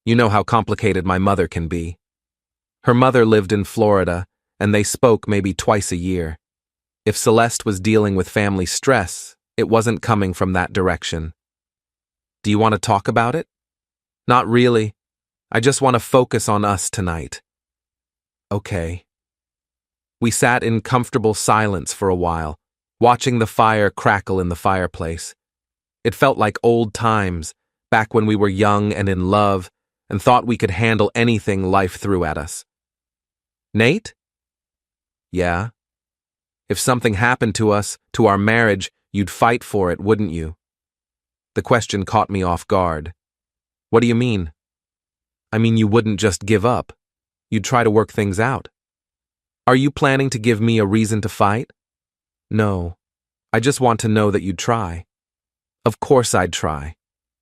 You know how complicated my mother can be." Her mother lived in Florida, and they spoke maybe twice a year. If Celeste was dealing with family stress, it wasn't coming from that direction. "Do you want to talk about it?" "Not really. I just want to focus on us tonight." "Okay." We sat in comfortable silence for a while, watching the fire crackle in the fireplace. It felt like old times, back when we were young and in love, and thought we could handle anything life threw at us. "Nate?" "Yeah?" "If something happened to us, to our marriage, you'd fight for it, wouldn't you?" The question caught me off guard. "What do you mean?" "I mean you wouldn't just give up. You'd try to work things out." "Are you planning to give me a reason to fight?" "No. I just want to know that you'd try." "Of course I'd try.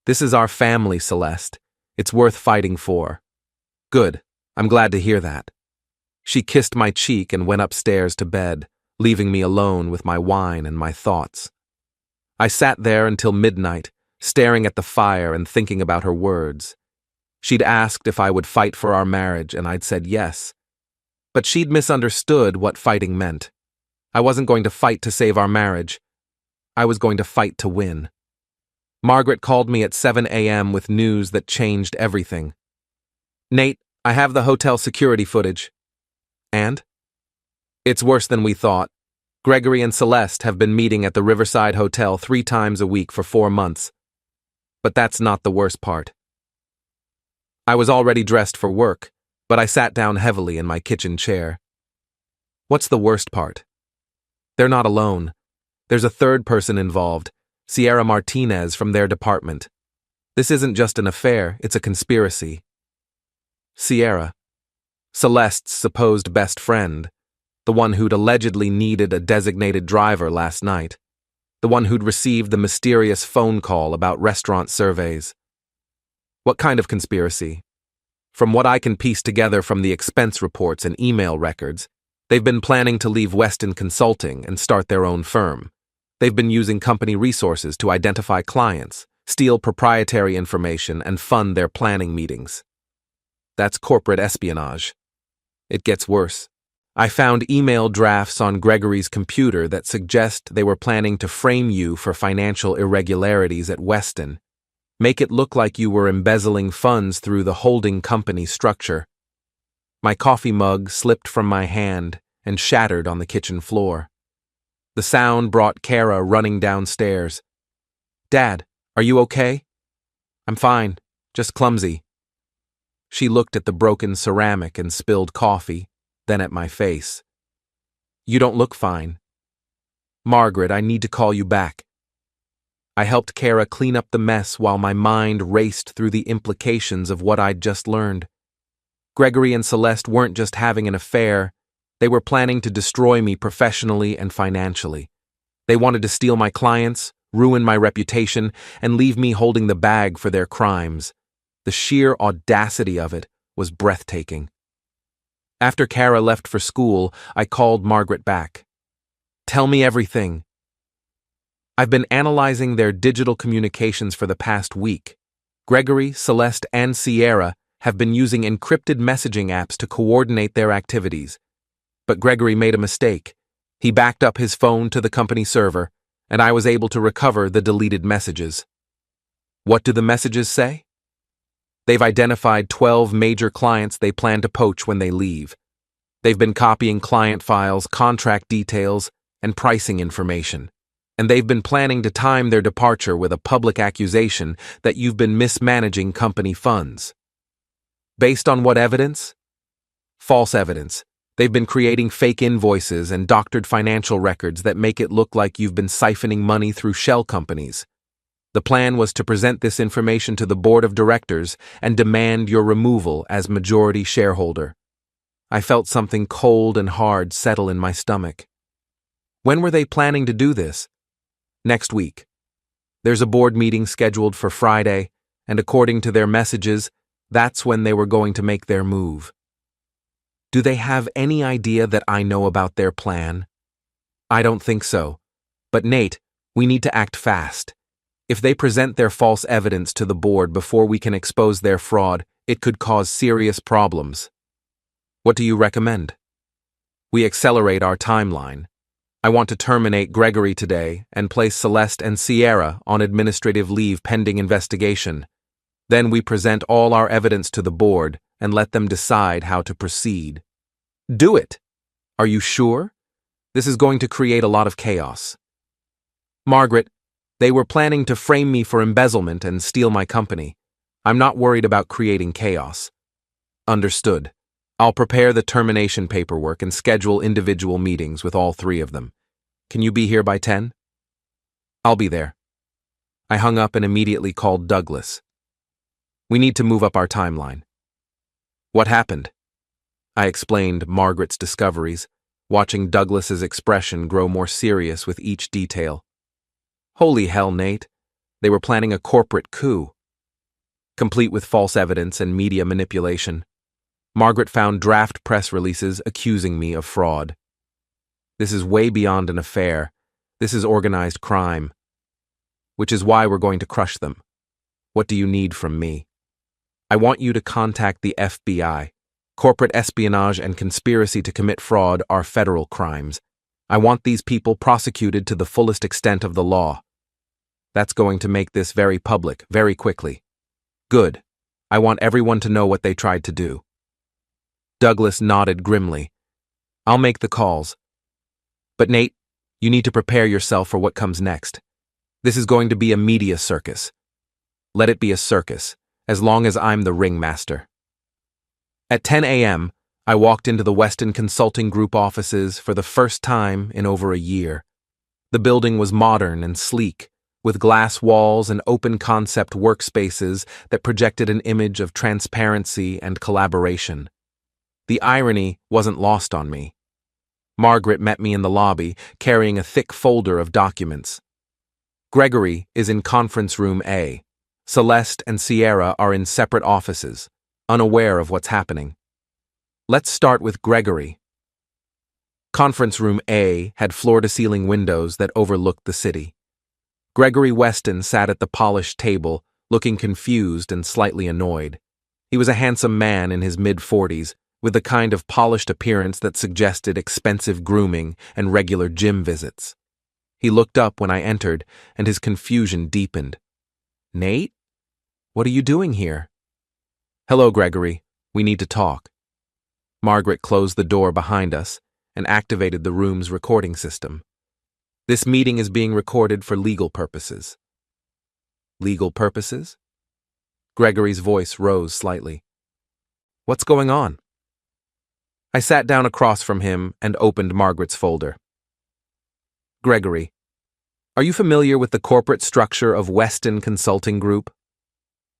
This is our family, Celeste. It's worth fighting for." "Good. I'm glad to hear that." She kissed my cheek and went upstairs to bed, leaving me alone with my wine and my thoughts. I sat there until midnight, staring at the fire and thinking about her words. She'd asked if I would fight for our marriage, and I'd said yes. But she'd misunderstood what fighting meant. I wasn't going to fight to save our marriage. I was going to fight to win. Margaret called me at 7 a.m. with news that changed everything. "Nate, I have the hotel security footage." "And?" "It's worse than we thought. Gregory and Celeste have been meeting at the Riverside Hotel 3 times a week for 4 months. But that's not the worst part." I was already dressed for work, but I sat down heavily in my kitchen chair. "What's the worst part?" "They're not alone. There's a third person involved, Sierra Martinez from their department. This isn't just an affair, it's a conspiracy." "Sierra? Celeste's supposed best friend, the one who'd allegedly needed a designated driver last night, the one who'd received the mysterious phone call about restaurant surveys." "What kind of conspiracy?" "From what I can piece together from the expense reports and email records, they've been planning to leave Weston Consulting and start their own firm. They've been using company resources to identify clients, steal proprietary information, and fund their planning meetings. That's corporate espionage. It gets worse. I found email drafts on Gregory's computer that suggest they were planning to frame you for financial irregularities at Weston. Make it look like you were embezzling funds through the holding company structure. My coffee mug slipped from my hand and shattered on the kitchen floor. The sound brought Kara running downstairs. "Dad, are you okay?" "I'm fine, just clumsy." She looked at the broken ceramic and spilled coffee, then at my face. "You don't look fine." "Margaret, I need to call you back." I helped Kara clean up the mess while my mind raced through the implications of what I'd just learned. Gregory and Celeste weren't just having an affair, they were planning to destroy me professionally and financially. They wanted to steal my clients, ruin my reputation, and leave me holding the bag for their crimes. The sheer audacity of it was breathtaking. After Kara left for school, I called Margaret back. "Tell me everything." "I've been analyzing their digital communications for the past week. Gregory, Celeste, and Sierra have been using encrypted messaging apps to coordinate their activities. But Gregory made a mistake. He backed up his phone to the company server, and I was able to recover the deleted messages. What do the messages say? They've identified 12 major clients they plan to poach when they leave. They've been copying client files, contract details, and pricing information. And they've been planning to time their departure with a public accusation that you've been mismanaging company funds. Based on what evidence? False evidence. They've been creating fake invoices and doctored financial records that make it look like you've been siphoning money through shell companies. The plan was to present this information to the board of directors and demand your removal as majority shareholder. I felt something cold and hard settle in my stomach. When were they planning to do this? Next week. There's a board meeting scheduled for Friday, and according to their messages, that's when they were going to make their move. Do they have any idea that I know about their plan? I don't think so. But Nate, we need to act fast. If they present their false evidence to the board before we can expose their fraud, it could cause serious problems. What do you recommend? We accelerate our timeline. I want to terminate Gregory today and place Celeste and Sierra on administrative leave pending investigation. Then we present all our evidence to the board and let them decide how to proceed. Do it! Are you sure? This is going to create a lot of chaos. Margaret, they were planning to frame me for embezzlement and steal my company. I'm not worried about creating chaos. Understood. I'll prepare the termination paperwork and schedule individual meetings with all three of them. Can you be here by 10? I'll be there. I hung up and immediately called Douglas. We need to move up our timeline. What happened? I explained Margaret's discoveries, watching Douglas's expression grow more serious with each detail. Holy hell, Nate. They were planning a corporate coup. Complete with false evidence and media manipulation. Margaret found draft press releases accusing me of fraud. This is way beyond an affair. This is organized crime. Which is why we're going to crush them. What do you need from me? I want you to contact the FBI. Corporate espionage and conspiracy to commit fraud are federal crimes. I want these people prosecuted to the fullest extent of the law. That's going to make this very public, very quickly. Good. I want everyone to know what they tried to do. Douglas nodded grimly. I'll make the calls. But Nate, you need to prepare yourself for what comes next. This is going to be a media circus. Let it be a circus, as long as I'm the ringmaster. At 10 a.m., I walked into the Weston Consulting Group offices for the first time in over a year. The building was modern and sleek, with glass walls and open-concept workspaces that projected an image of transparency and collaboration. The irony wasn't lost on me. Margaret met me in the lobby, carrying a thick folder of documents. Gregory is in conference room A. Celeste and Sierra are in separate offices, unaware of what's happening. Let's start with Gregory. Conference room A had floor-to-ceiling windows that overlooked the city. Gregory Weston sat at the polished table, looking confused and slightly annoyed. He was a handsome man in his mid-40s, with the kind of polished appearance that suggested expensive grooming and regular gym visits. He looked up when I entered, and his confusion deepened. Nate? What are you doing here? Hello, Gregory. We need to talk. Margaret closed the door behind us and activated the room's recording system. This meeting is being recorded for legal purposes. Legal purposes? Gregory's voice rose slightly. What's going on? I sat down across from him and opened Margaret's folder. Gregory, are you familiar with the corporate structure of Weston Consulting Group?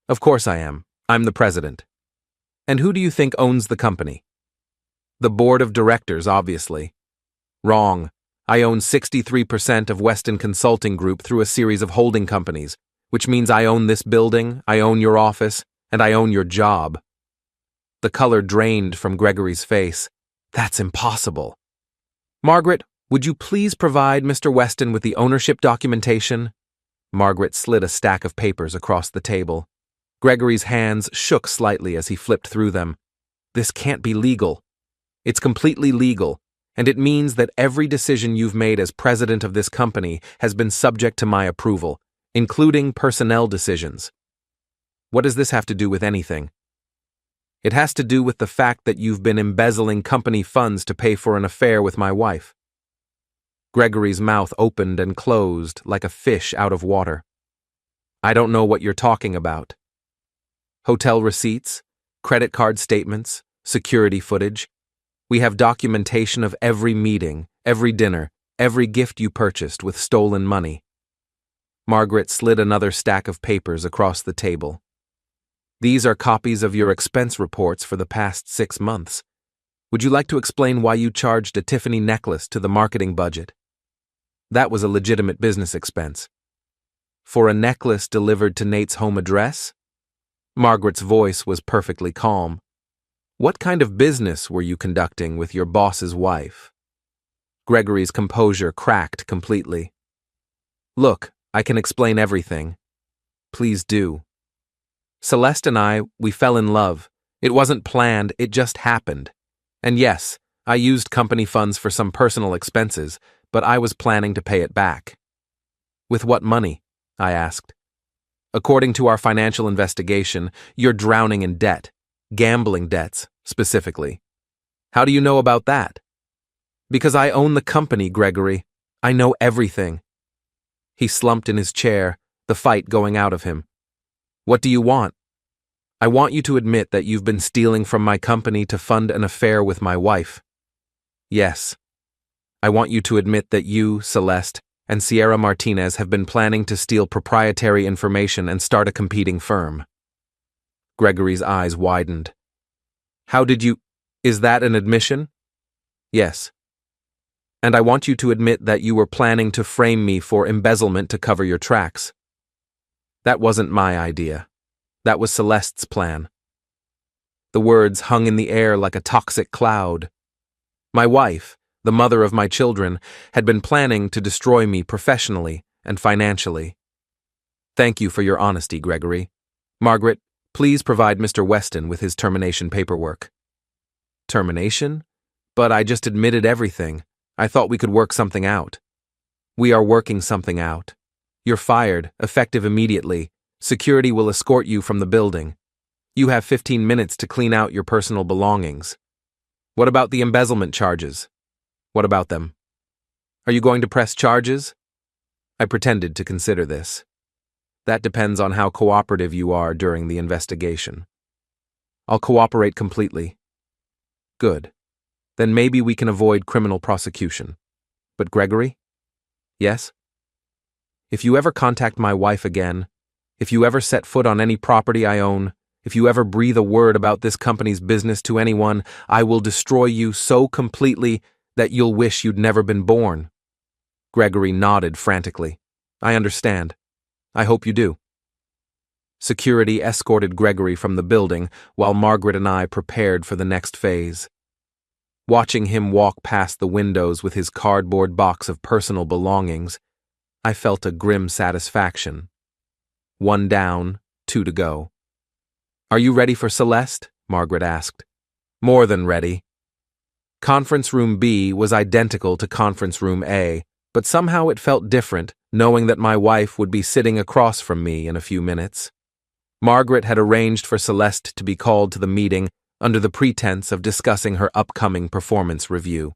Of course I am. I'm the president. And who do you think owns the company? The board of directors, obviously. Wrong. I own 63% of Weston Consulting Group through a series of holding companies, which means I own this building, I own your office, and I own your job. The color drained from Gregory's face. That's impossible. Margaret, would you please provide Mr. Weston with the ownership documentation? Margaret slid a stack of papers across the table. Gregory's hands shook slightly as he flipped through them. This can't be legal. It's completely legal, and it means that every decision you've made as president of this company has been subject to my approval, including personnel decisions. What does this have to do with anything? It has to do with the fact that you've been embezzling company funds to pay for an affair with my wife. Gregory's mouth opened and closed like a fish out of water. I don't know what you're talking about. Hotel receipts, credit card statements, security footage. We have documentation of every meeting, every dinner, every gift you purchased with stolen money. Margaret slid another stack of papers across the table. These are copies of your expense reports for the past 6 months. Would you like to explain why you charged a Tiffany necklace to the marketing budget? That was a legitimate business expense. For a necklace delivered to Nate's home address? Margaret's voice was perfectly calm. What kind of business were you conducting with your boss's wife? Gregory's composure cracked completely. Look, I can explain everything. Please do. Celeste and I, we fell in love. It wasn't planned, it just happened. And yes, I used company funds for some personal expenses, but I was planning to pay it back. With what money? I asked. According to our financial investigation, you're drowning in debt. Gambling debts, specifically. How do you know about that? Because I own the company, Gregory. I know everything. He slumped in his chair, the fight going out of him. What do you want? I want you to admit that you've been stealing from my company to fund an affair with my wife. Yes. I want you to admit that you, Celeste, and Sierra Martinez have been planning to steal proprietary information and start a competing firm. Gregory's eyes widened. How did you... Is that an admission? Yes. And I want you to admit that you were planning to frame me for embezzlement to cover your tracks. That wasn't my idea. That was Celeste's plan. The words hung in the air like a toxic cloud. My wife, the mother of my children, had been planning to destroy me professionally and financially. Thank you for your honesty, Gregory. Margaret, please provide Mr. Weston with his termination paperwork. Termination? But I just admitted everything. I thought we could work something out. We are working something out. You're fired, effective immediately. Security will escort you from the building. You have 15 minutes to clean out your personal belongings. What about the embezzlement charges? What about them? Are you going to press charges? I pretended to consider this. That depends on how cooperative you are during the investigation. I'll cooperate completely. Good. Then maybe we can avoid criminal prosecution. But Gregory? Yes? If you ever contact my wife again, if you ever set foot on any property I own, if you ever breathe a word about this company's business to anyone, I will destroy you so completely that you'll wish you'd never been born. Gregory nodded frantically. I understand. I hope you do. Security escorted Gregory from the building while Margaret and I prepared for the next phase. Watching him walk past the windows with his cardboard box of personal belongings, I felt a grim satisfaction. 1 down, 2 to go. Are you ready for Celeste? Margaret asked. More than ready. Conference Room B was identical to Conference Room A, but somehow it felt different, knowing that my wife would be sitting across from me in a few minutes. Margaret had arranged for Celeste to be called to the meeting under the pretense of discussing her upcoming performance review.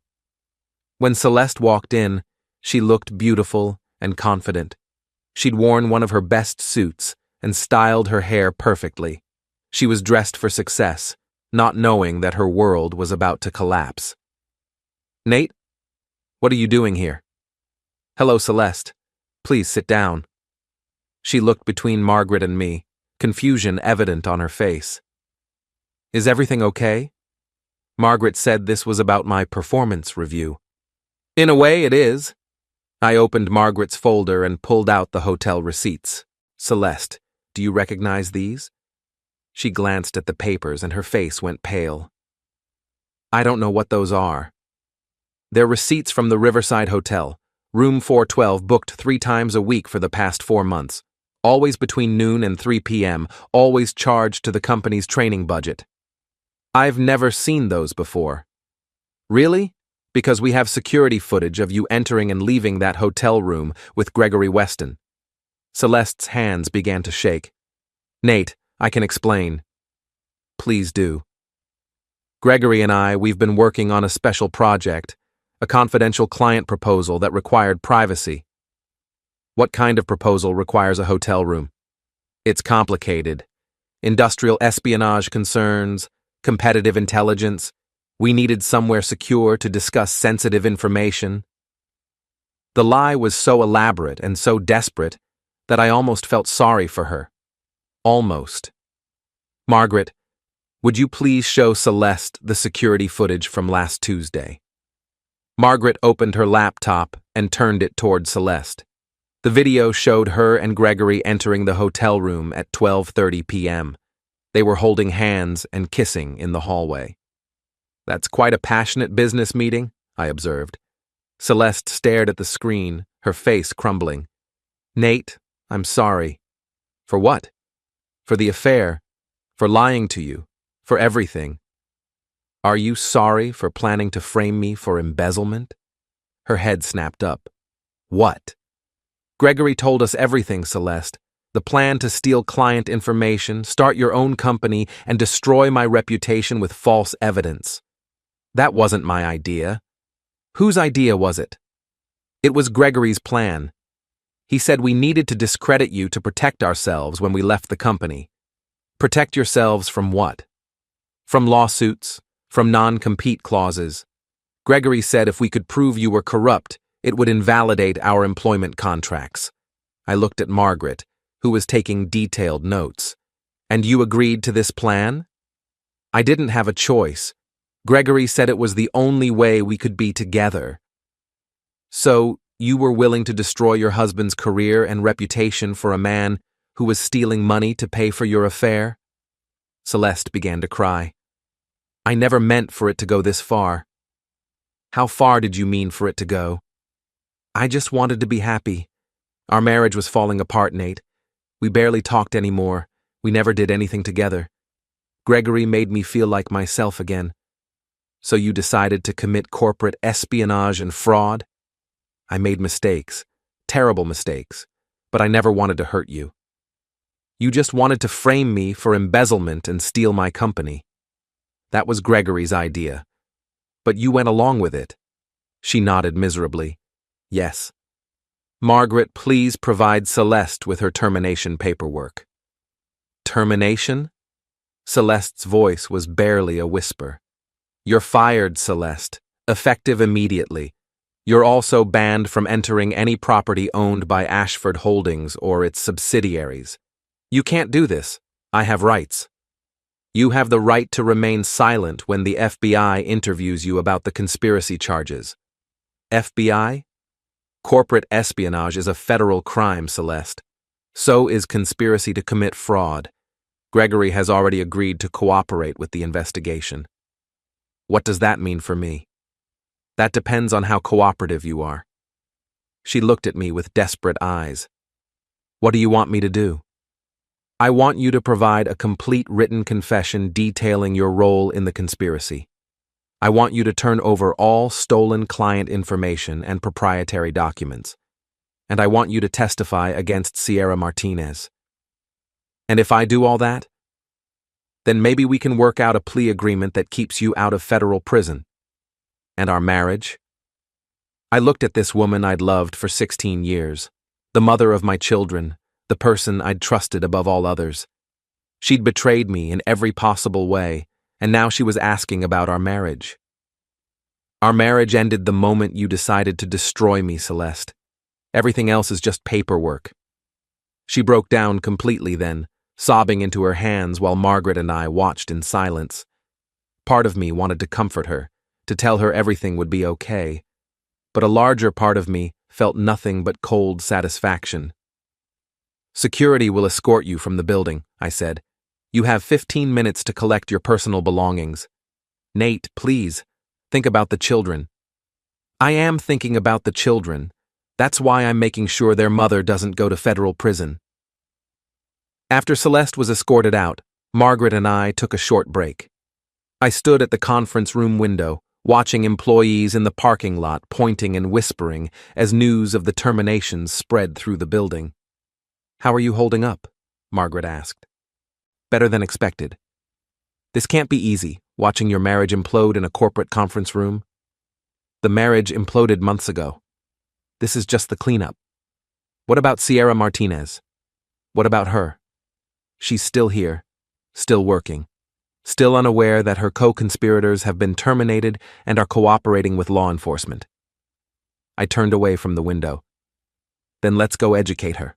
When Celeste walked in, she looked beautiful and confident. She'd worn one of her best suits and styled her hair perfectly. She was dressed for success, not knowing that her world was about to collapse. Nate? What are you doing here? Hello, Celeste. Please sit down. She looked between Margaret and me, confusion evident on her face. Is everything okay? Margaret said this was about my performance review. In a way, it is. I opened Margaret's folder and pulled out the hotel receipts. Celeste, do you recognize these? She glanced at the papers and her face went pale. I don't know what those are. They're receipts from the Riverside Hotel, room 412, booked 3 times a week for the past 4 months. Always between noon and 3 p.m., always charged to the company's training budget. I've never seen those before. Really? Because we have security footage of you entering and leaving that hotel room with Gregory Weston. Celeste's hands began to shake. Nate, I can explain. Please do. Gregory and we've been working on a special project, a confidential client proposal that required privacy. What kind of proposal requires a hotel room? It's complicated. Industrial espionage concerns, competitive intelligence. We needed somewhere secure to discuss sensitive information. The lie was so elaborate and so desperate that I almost felt sorry for her. Almost. Margaret, would you please show Celeste the security footage from last Tuesday? Margaret opened her laptop and turned it toward Celeste. The video showed her and Gregory entering the hotel room at 12:30 p.m. They were holding hands and kissing in the hallway. That's quite a passionate business meeting, I observed. Celeste stared at the screen, her face crumbling. Nate, I'm sorry. For what? For the affair, for lying to you, for everything. Are you sorry for planning to frame me for embezzlement? Her head snapped up. What? Gregory told us everything, Celeste. The plan to steal client information, start your own company, and destroy my reputation with false evidence. That wasn't my idea. Whose idea was it? It was Gregory's plan. He said we needed to discredit you to protect ourselves when we left the company. Protect yourselves from what? From lawsuits, from non-compete clauses. Gregory said if we could prove you were corrupt, it would invalidate our employment contracts. I looked at Margaret, who was taking detailed notes. And you agreed to this plan? I didn't have a choice. Gregory said it was the only way we could be together. So, you were willing to destroy your husband's career and reputation for a man who was stealing money to pay for your affair? Celeste began to cry. I never meant for it to go this far. How far did you mean for it to go? I just wanted to be happy. Our marriage was falling apart, Nate. We barely talked anymore. We never did anything together. Gregory made me feel like myself again. So you decided to commit corporate espionage and fraud? I made mistakes, terrible mistakes, but I never wanted to hurt you. You just wanted to frame me for embezzlement and steal my company. That was Gregory's idea. But you went along with it. She nodded miserably. Yes. Margaret, please provide Celeste with her termination paperwork. Termination? Celeste's voice was barely a whisper. You're fired, Celeste, effective immediately. You're also banned from entering any property owned by Ashford Holdings or its subsidiaries. You can't do this. I have rights. You have the right to remain silent when the FBI interviews you about the conspiracy charges. FBI? Corporate espionage is a federal crime, Celeste. So is conspiracy to commit fraud. Gregory has already agreed to cooperate with the investigation. What does that mean for me? That depends on how cooperative you are. She looked at me with desperate eyes. What do you want me to do? I want you to provide a complete written confession detailing your role in the conspiracy. I want you to turn over all stolen client information and proprietary documents. And I want you to testify against Sierra Martinez. And if I do all that, then maybe we can work out a plea agreement that keeps you out of federal prison. And our marriage? I looked at this woman I'd loved for 16 years, the mother of my children, the person I'd trusted above all others. She'd betrayed me in every possible way, and now she was asking about our marriage. Our marriage ended the moment you decided to destroy me, Celeste. Everything else is just paperwork. She broke down completely then, sobbing into her hands while Margaret and I watched in silence. Part of me wanted to comfort her, to tell her everything would be okay, but a larger part of me felt nothing but cold satisfaction. Security will escort you from the building, I said. You have 15 minutes to collect your personal belongings. Nate, please, think about the children. I am thinking about the children. That's why I'm making sure their mother doesn't go to federal prison. After Celeste was escorted out, Margaret and I took a short break. I stood at the conference room window, watching employees in the parking lot pointing and whispering as news of the terminations spread through the building. "How are you holding up?" Margaret asked. "Better than expected. This can't be easy, watching your marriage implode in a corporate conference room. The marriage imploded months ago. This is just the cleanup. What about Sierra Martinez? What about her? She's still here, still working, still unaware that her co-conspirators have been terminated and are cooperating with law enforcement." I turned away from the window. "Then let's go educate her."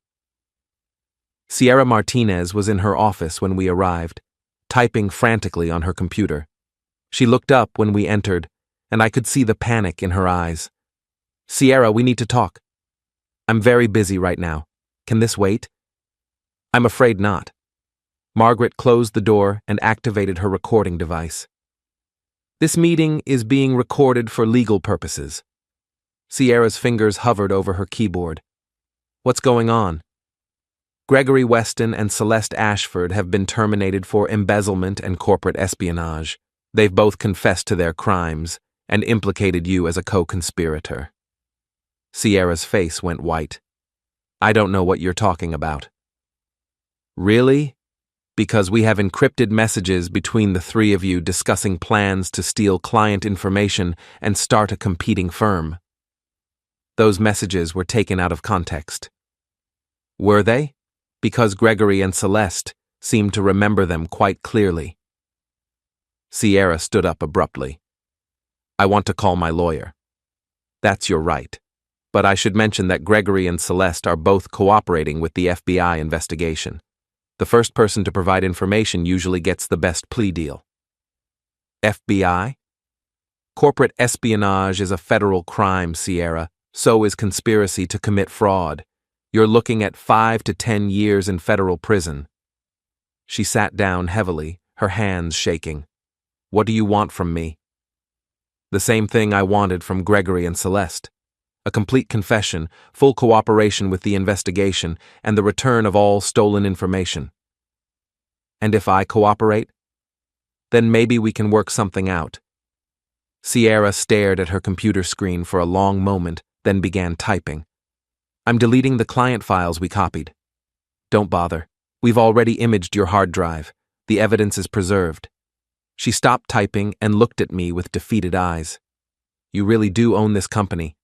Sierra Martinez was in her office when we arrived, typing frantically on her computer. She looked up when we entered, and I could see the panic in her eyes. "Sierra, we need to talk." "I'm very busy right now. Can this wait?" "I'm afraid not." Margaret closed the door and activated her recording device. "This meeting is being recorded for legal purposes." Sierra's fingers hovered over her keyboard. "What's going on?" "Gregory Weston and Celeste Ashford have been terminated for embezzlement and corporate espionage. They've both confessed to their crimes and implicated you as a co-conspirator." Sierra's face went white. "I don't know what you're talking about." "Really? Because we have encrypted messages between the three of you discussing plans to steal client information and start a competing firm." "Those messages were taken out of context." "Were they?" "Because Gregory and Celeste seemed to remember them quite clearly." Sierra stood up abruptly. "I want to call my lawyer." "That's your right. But I should mention that Gregory and Celeste are both cooperating with the FBI investigation. The first person to provide information usually gets the best plea deal." "FBI? Corporate espionage is a federal crime, Sierra. So is conspiracy to commit fraud. You're looking at 5 to 10 years in federal prison." She sat down heavily, her hands shaking. "What do you want from me?" "The same thing I wanted from Gregory and Celeste. A complete confession, full cooperation with the investigation, and the return of all stolen information." "And if I cooperate? Then maybe we can work something out." Sierra stared at her computer screen for a long moment, then began typing. "I'm deleting the client files we copied." "Don't bother. We've already imaged your hard drive. The evidence is preserved." She stopped typing and looked at me with defeated eyes. "You really do own this company."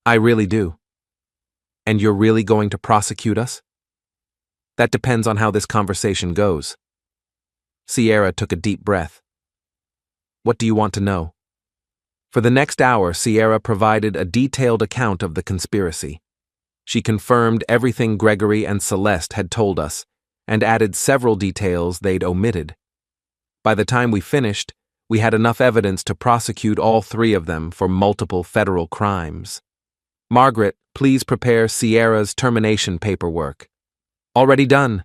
"I really do." "And you're really going to prosecute us?" "That depends on how this conversation goes." Sierra took a deep breath. "What do you want to know?" For the next hour, Sierra provided a detailed account of the conspiracy. She confirmed everything Gregory and Celeste had told us, and added several details they'd omitted. By the time we finished, we had enough evidence to prosecute all three of them for multiple federal crimes. "Margaret, please prepare Sierra's termination paperwork." "Already done."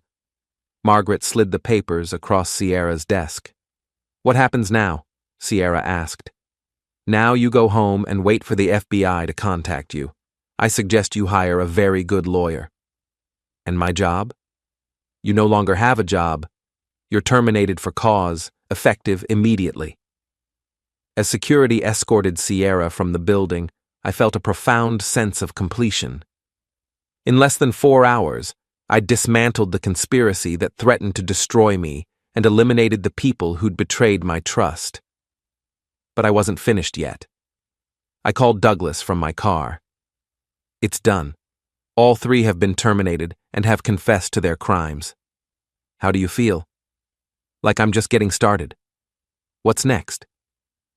Margaret slid the papers across Sierra's desk. "What happens now?" Sierra asked. "Now you go home and wait for the FBI to contact you. I suggest you hire a very good lawyer." "And my job?" "You no longer have a job. You're terminated for cause, effective immediately." As security escorted Sierra from the building, I felt a profound sense of completion. In less than 4 hours, I dismantled the conspiracy that threatened to destroy me and eliminated the people who'd betrayed my trust. But I wasn't finished yet. I called Douglas from my car. "It's done. All three have been terminated and have confessed to their crimes. How do you feel?" "Like I'm just getting started." "What's next?"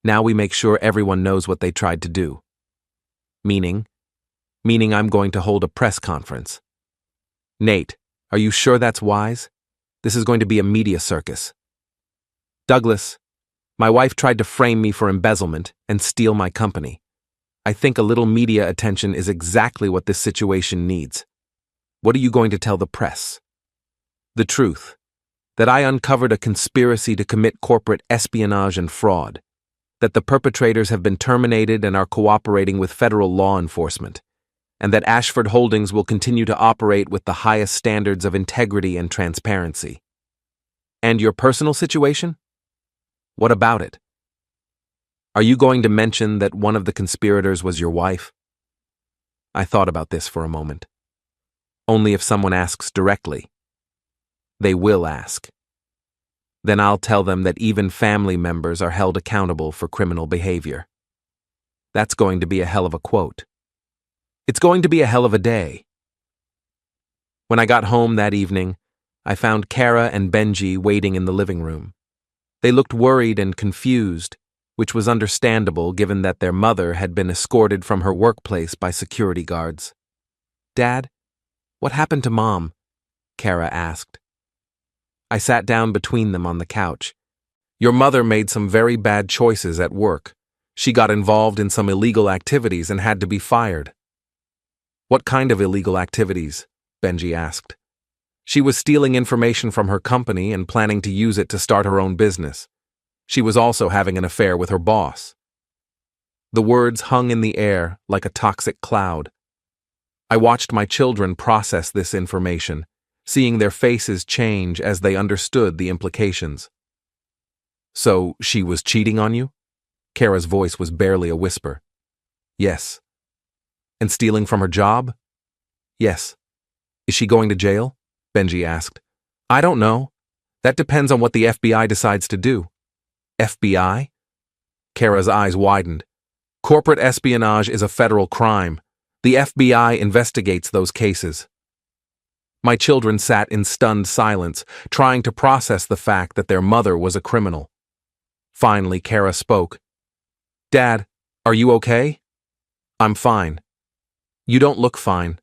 "Now we make sure everyone knows what they tried to do." "Meaning?" "Meaning I'm going to hold a press conference." "Nate, are you sure that's wise? This is going to be a media circus." "Douglas, my wife tried to frame me for embezzlement and steal my company. I think a little media attention is exactly what this situation needs. What are you going to tell the press?" "The truth. That I uncovered a conspiracy to commit corporate espionage and fraud. That the perpetrators have been terminated and are cooperating with federal law enforcement. and that Ashford Holdings will continue to operate with the highest standards of integrity and transparency. And your personal situation? What about it? Are you going to mention that one of the conspirators was your wife? I thought about this for a moment. Only if someone asks directly. They will ask. Then I'll tell them that even family members are held accountable for criminal behavior. That's going to be a hell of a quote. It's going to be a hell of a day. When I got home that evening, I found Kara and Benji waiting in the living room. They looked worried and confused, which was understandable given that their mother had been escorted from her workplace by security guards. "Dad, what happened to Mom?" Kara asked. I sat down between them on the couch. "Your mother made some very bad choices at work. She got involved in some illegal activities and had to be fired." "What kind of illegal activities?" Benji asked. "She was stealing information from her company and planning to use it to start her own business. She was also having an affair with her boss." The words hung in the air like a toxic cloud. I watched my children process this information, seeing their faces change as they understood the implications. "So she was cheating on you?" Kara's voice was barely a whisper. "Yes." "And stealing from her job?" "Yes." "Is she going to jail?" Benji asked. "I don't know. That depends on what the FBI decides to do." "FBI?" Kara's eyes widened. "Corporate espionage is a federal crime. The FBI investigates those cases." My children sat in stunned silence, trying to process the fact that their mother was a criminal. Finally, Kara spoke. "Dad, are you okay?" "I'm fine." "You don't look fine."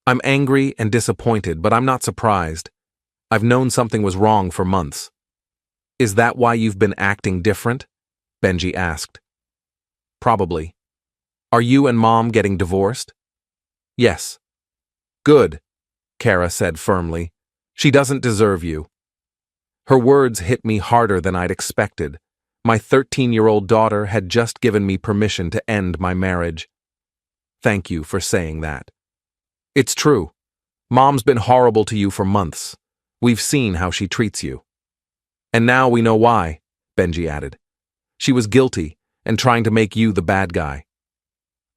"I'm angry and disappointed, but I'm not surprised. I've known something was wrong for months." "Is that why you've been acting different?" Benji asked. "Probably." "Are you and Mom getting divorced?" "Yes." "Good," Kara said firmly. "She doesn't deserve you." Her words hit me harder than I'd expected. My 13-year-old daughter had just given me permission to end my marriage. "Thank you for saying that." "It's true. Mom's been horrible to you for months. We've seen how she treats you." "And now we know why," Benji added. "She was guilty and trying to make you the bad guy."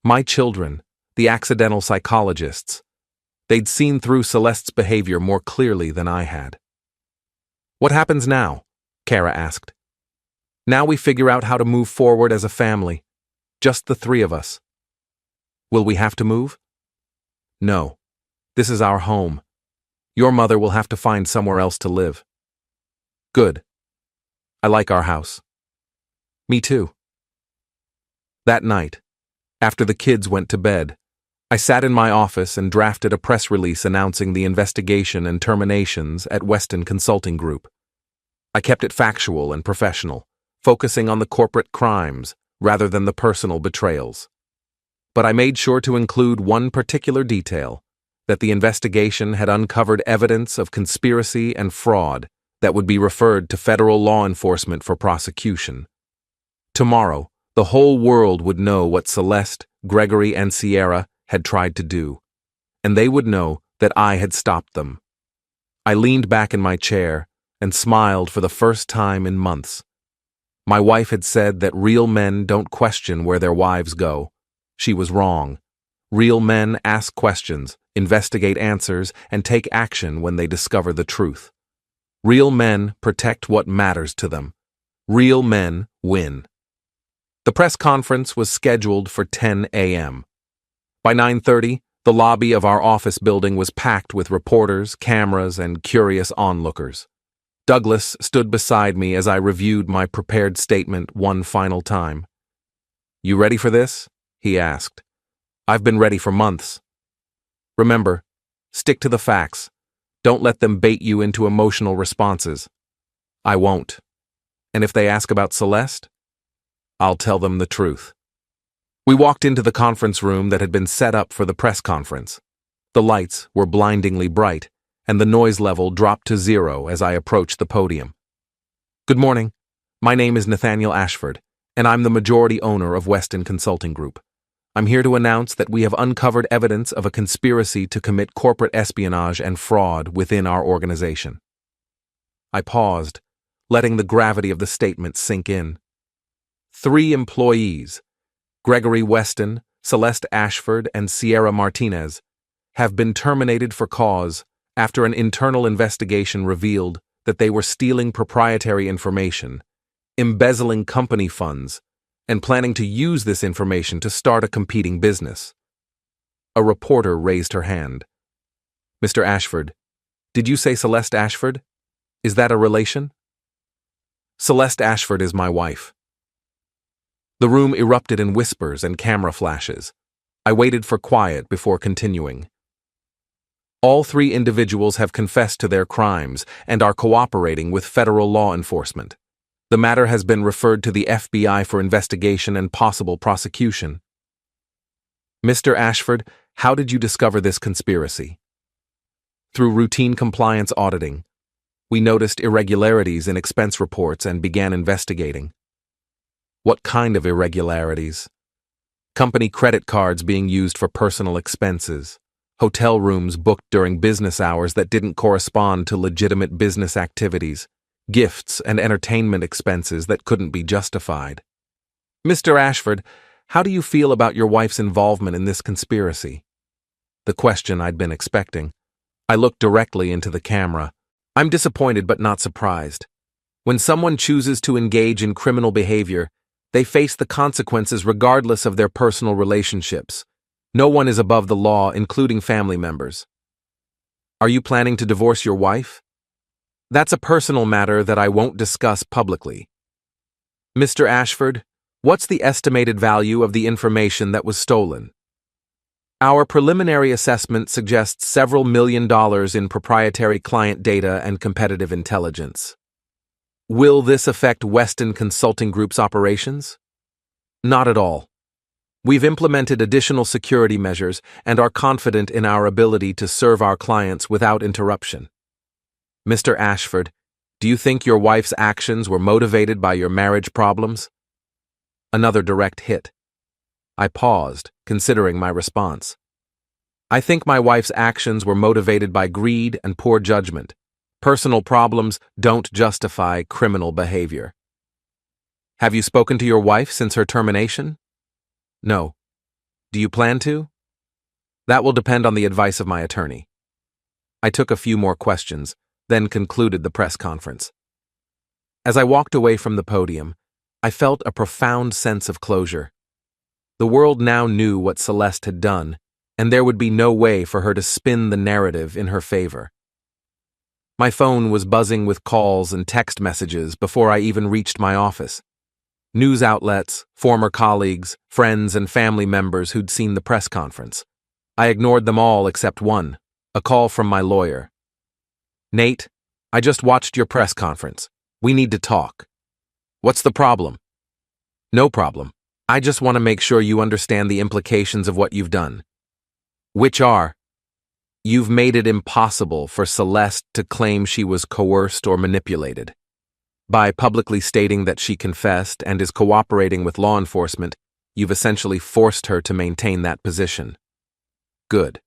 My children, the accidental psychologists, they'd seen through Celeste's behavior more clearly than I had. "What happens now?" Kara asked. "Now we figure out how to move forward as a family. Just the three of us." "Will we have to move?" "No. This is our home. Your mother will have to find somewhere else to live." "Good. I like our house." "Me too." That night, after the kids went to bed, I sat in my office and drafted a press release announcing the investigation and terminations at Weston Consulting Group. I kept it factual and professional, focusing on the corporate crimes rather than the personal betrayals. But I made sure to include one particular detail, that the investigation had uncovered evidence of conspiracy and fraud that would be referred to federal law enforcement for prosecution. Tomorrow, the whole world would know what Celeste, Gregory, and Sierra had tried to do, and they would know that I had stopped them. I leaned back in my chair and smiled for the first time in months. My wife had said that real men don't question where their wives go. She was wrong. Real men ask questions, investigate answers, and take action when they discover the truth. Real men protect what matters to them. Real men win. The press conference was scheduled for 10 a.m. By 9:30, the lobby of our office building was packed with reporters, cameras, and curious onlookers. Douglas stood beside me as I reviewed my prepared statement one final time. "You ready for this?" he asked. "I've been ready for months." "Remember, stick to the facts. Don't let them bait you into emotional responses." "I won't. And if they ask about Celeste, I'll tell them the truth." We walked into the conference room that had been set up for the press conference. The lights were blindingly bright, and the noise level dropped to 0 as I approached the podium. "Good morning. My name is Nathaniel Ashford, and I'm the majority owner of Weston Consulting Group. I'm here to announce that we have uncovered evidence of a conspiracy to commit corporate espionage and fraud within our organization. I paused, letting the gravity of the statement sink in. 3 employees, Gregory Weston, Celeste Ashford, and Sierra Martinez, have been terminated for cause after an internal investigation revealed that they were stealing proprietary information, embezzling company funds, and planning to use this information to start a competing business. A reporter raised her hand. Mr. Ashford, did you say Celeste Ashford? Is that a relation? Celeste Ashford is my wife. The room erupted in whispers and camera flashes. I waited for quiet before continuing. All 3 individuals have confessed to their crimes and are cooperating with federal law enforcement. The matter has been referred to the FBI for investigation and possible prosecution. Mr. Ashford, how did you discover this conspiracy? Through routine compliance auditing. We noticed irregularities in expense reports and began investigating. What kind of irregularities? Company credit cards being used for personal expenses, hotel rooms booked during business hours that didn't correspond to legitimate business activities, gifts and entertainment expenses that couldn't be justified. Mr. Ashford, how do you feel about your wife's involvement in this conspiracy? The question I'd been expecting. I looked directly into the camera. I'm disappointed but not surprised. When someone chooses to engage in criminal behavior, they face the consequences regardless of their personal relationships. No one is above the law, including family members. Are you planning to divorce your wife? That's a personal matter that I won't discuss publicly. Mr. Ashford, what's the estimated value of the information that was stolen? Our preliminary assessment suggests several $1 million in proprietary client data and competitive intelligence. Will this affect Weston Consulting Group's operations? Not at all. We've implemented additional security measures and are confident in our ability to serve our clients without interruption. Mr. Ashford, do you think your wife's actions were motivated by your marriage problems? Another direct hit. I paused, considering my response. I think my wife's actions were motivated by greed and poor judgment. Personal problems don't justify criminal behavior. Have you spoken to your wife since her termination? No. Do you plan to? That will depend on the advice of my attorney. I took a few more questions, then concluded the press conference. As I walked away from the podium, I felt a profound sense of closure. The world now knew what Celeste had done, and there would be no way for her to spin the narrative in her favor. My phone was buzzing with calls and text messages before I even reached my office. News outlets, former colleagues, friends, and family members who'd seen the press conference. I ignored them all except one, a call from my lawyer. Nate, I just watched your press conference. We need to talk. What's the problem? No problem. I just want to make sure you understand the implications of what you've done. Which are, you've made it impossible for Celeste to claim she was coerced or manipulated. By publicly stating that she confessed and is cooperating with law enforcement, you've essentially forced her to maintain that position. Good.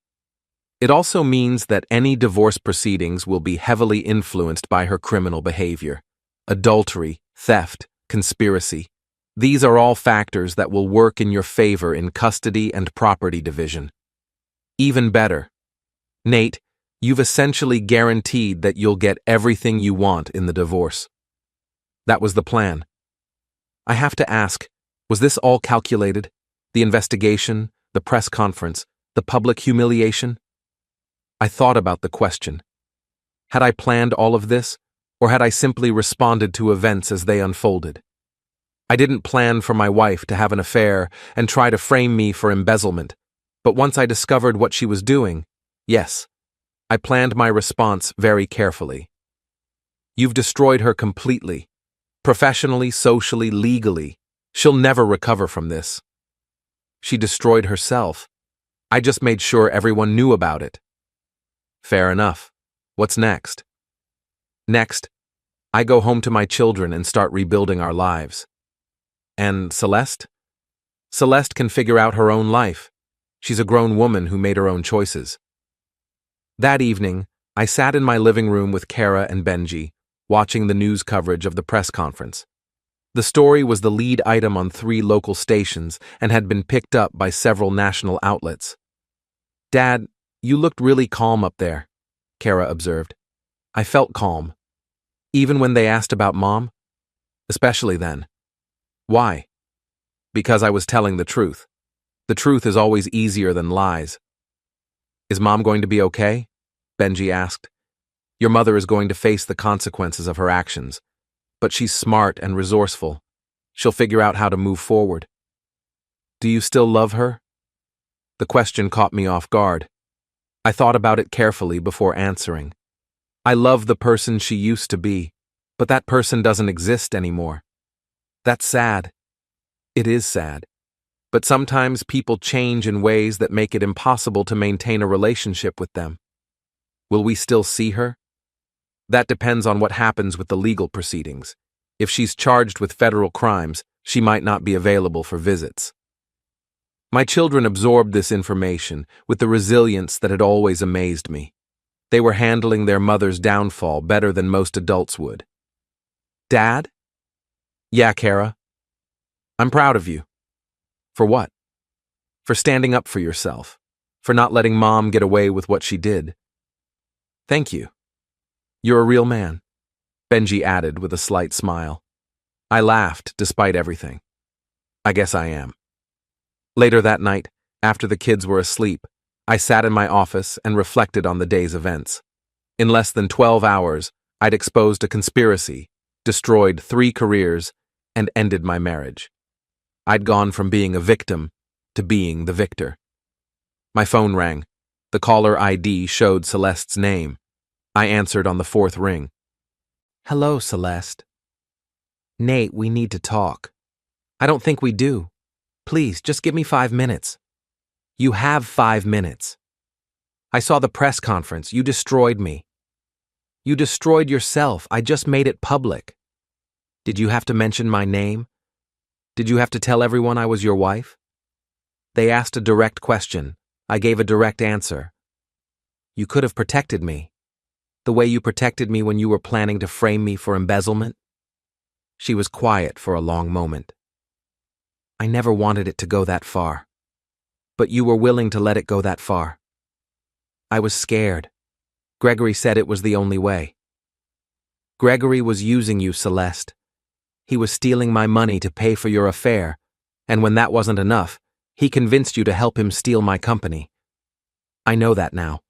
It also means that any divorce proceedings will be heavily influenced by her criminal behavior. Adultery, theft, conspiracy. These are all factors that will work in your favor in custody and property division. Even better, Nate, you've essentially guaranteed that you'll get everything you want in the divorce. That was the plan. I have to ask, was this all calculated? The investigation, the press conference, the public humiliation? I thought about the question. Had I planned all of this, or had I simply responded to events as they unfolded? I didn't plan for my wife to have an affair and try to frame me for embezzlement, but once I discovered what she was doing, yes, I planned my response very carefully. You've destroyed her completely. Professionally, socially, legally. She'll never recover from this. She destroyed herself. I just made sure everyone knew about it. Fair enough. What's next? Next, I go home to my children and start rebuilding our lives. And Celeste? Celeste can figure out her own life. She's a grown woman who made her own choices. That evening, I sat in my living room with Kara and Benji, watching the news coverage of the press conference. The story was the lead item on 3 local stations and had been picked up by several national outlets. "Dad, you looked really calm up there," Kara observed. I felt calm. Even when they asked about Mom? Especially then. Why? Because I was telling the truth. The truth is always easier than lies. "Is Mom going to be okay?" Benji asked. "Your mother is going to face the consequences of her actions, but she's smart and resourceful. She'll figure out how to move forward." "Do you still love her?" The question caught me off guard. I thought about it carefully before answering. I love the person she used to be, but that person doesn't exist anymore. That's sad. It is sad. But sometimes people change in ways that make it impossible to maintain a relationship with them. Will we still see her? That depends on what happens with the legal proceedings. If she's charged with federal crimes, she might not be available for visits. My children absorbed this information with the resilience that had always amazed me. They were handling their mother's downfall better than most adults would. "Dad?" "Yeah, Kara. I'm proud of you." "For what?" "For standing up for yourself. For not letting Mom get away with what she did." "Thank you. You're a real man," Benji added with a slight smile. I laughed despite everything. I guess I am. Later that night, after the kids were asleep, I sat in my office and reflected on the day's events. In less than 12 hours, I'd exposed a conspiracy, destroyed 3 careers, and ended my marriage. I'd gone from being a victim to being the victor. My phone rang. The caller ID showed Celeste's name. I answered on the 4th ring. "Hello, Celeste." "Nate, we need to talk." "I don't think we do. Please, just give me 5 minutes." "You have 5 minutes. I saw the press conference. You destroyed me." "You destroyed yourself. I just made it public." "Did you have to mention my name? Did you have to tell everyone I was your wife?" "They asked a direct question. I gave a direct answer." "You could have protected me. The way you protected me when you were planning to frame me for embezzlement?" She was quiet for a long moment. "I never wanted it to go that far. But you were willing to let it go that far." "I was scared. Gregory said it was the only way." "Gregory was using you, Celeste. He was stealing my money to pay for your affair, and when that wasn't enough, he convinced you to help him steal my company. I know that now.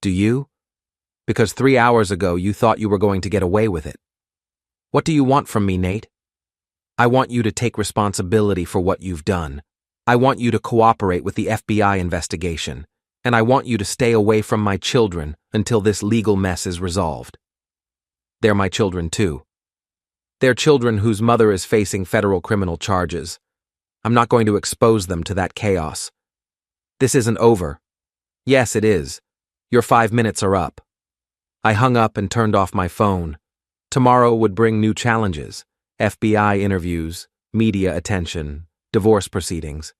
Do you? Because 3 hours ago you thought you were going to get away with it. What do you want from me, Nate? I want you to take responsibility for what you've done. I want you to cooperate with the FBI investigation, and I want you to stay away from my children until this legal mess is resolved. They're my children too. They're children whose mother is facing federal criminal charges. I'm not going to expose them to that chaos. This isn't over. Yes, it is. Your 5 minutes are up." I hung up and turned off my phone. Tomorrow would bring new challenges: FBI interviews, media attention, divorce proceedings.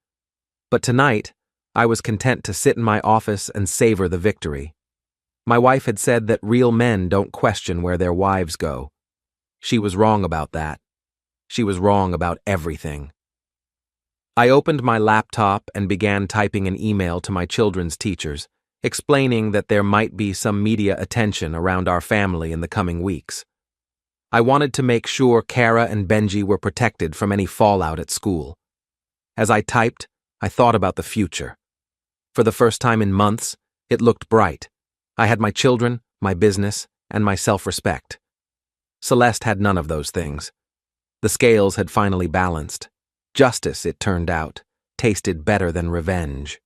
But tonight, I was content to sit in my office and savor the victory. My wife had said that real men don't question where their wives go. She was wrong about that. She was wrong about everything. I opened my laptop and began typing an email to my children's teachers, explaining that there might be some media attention around our family in the coming weeks. I wanted to make sure Kara and Benji were protected from any fallout at school. As I typed, I thought about the future. For the first time in months, it looked bright. I had my children, my business, and my self-respect. Celeste had none of those things. The scales had finally balanced. Justice, it turned out, tasted better than revenge.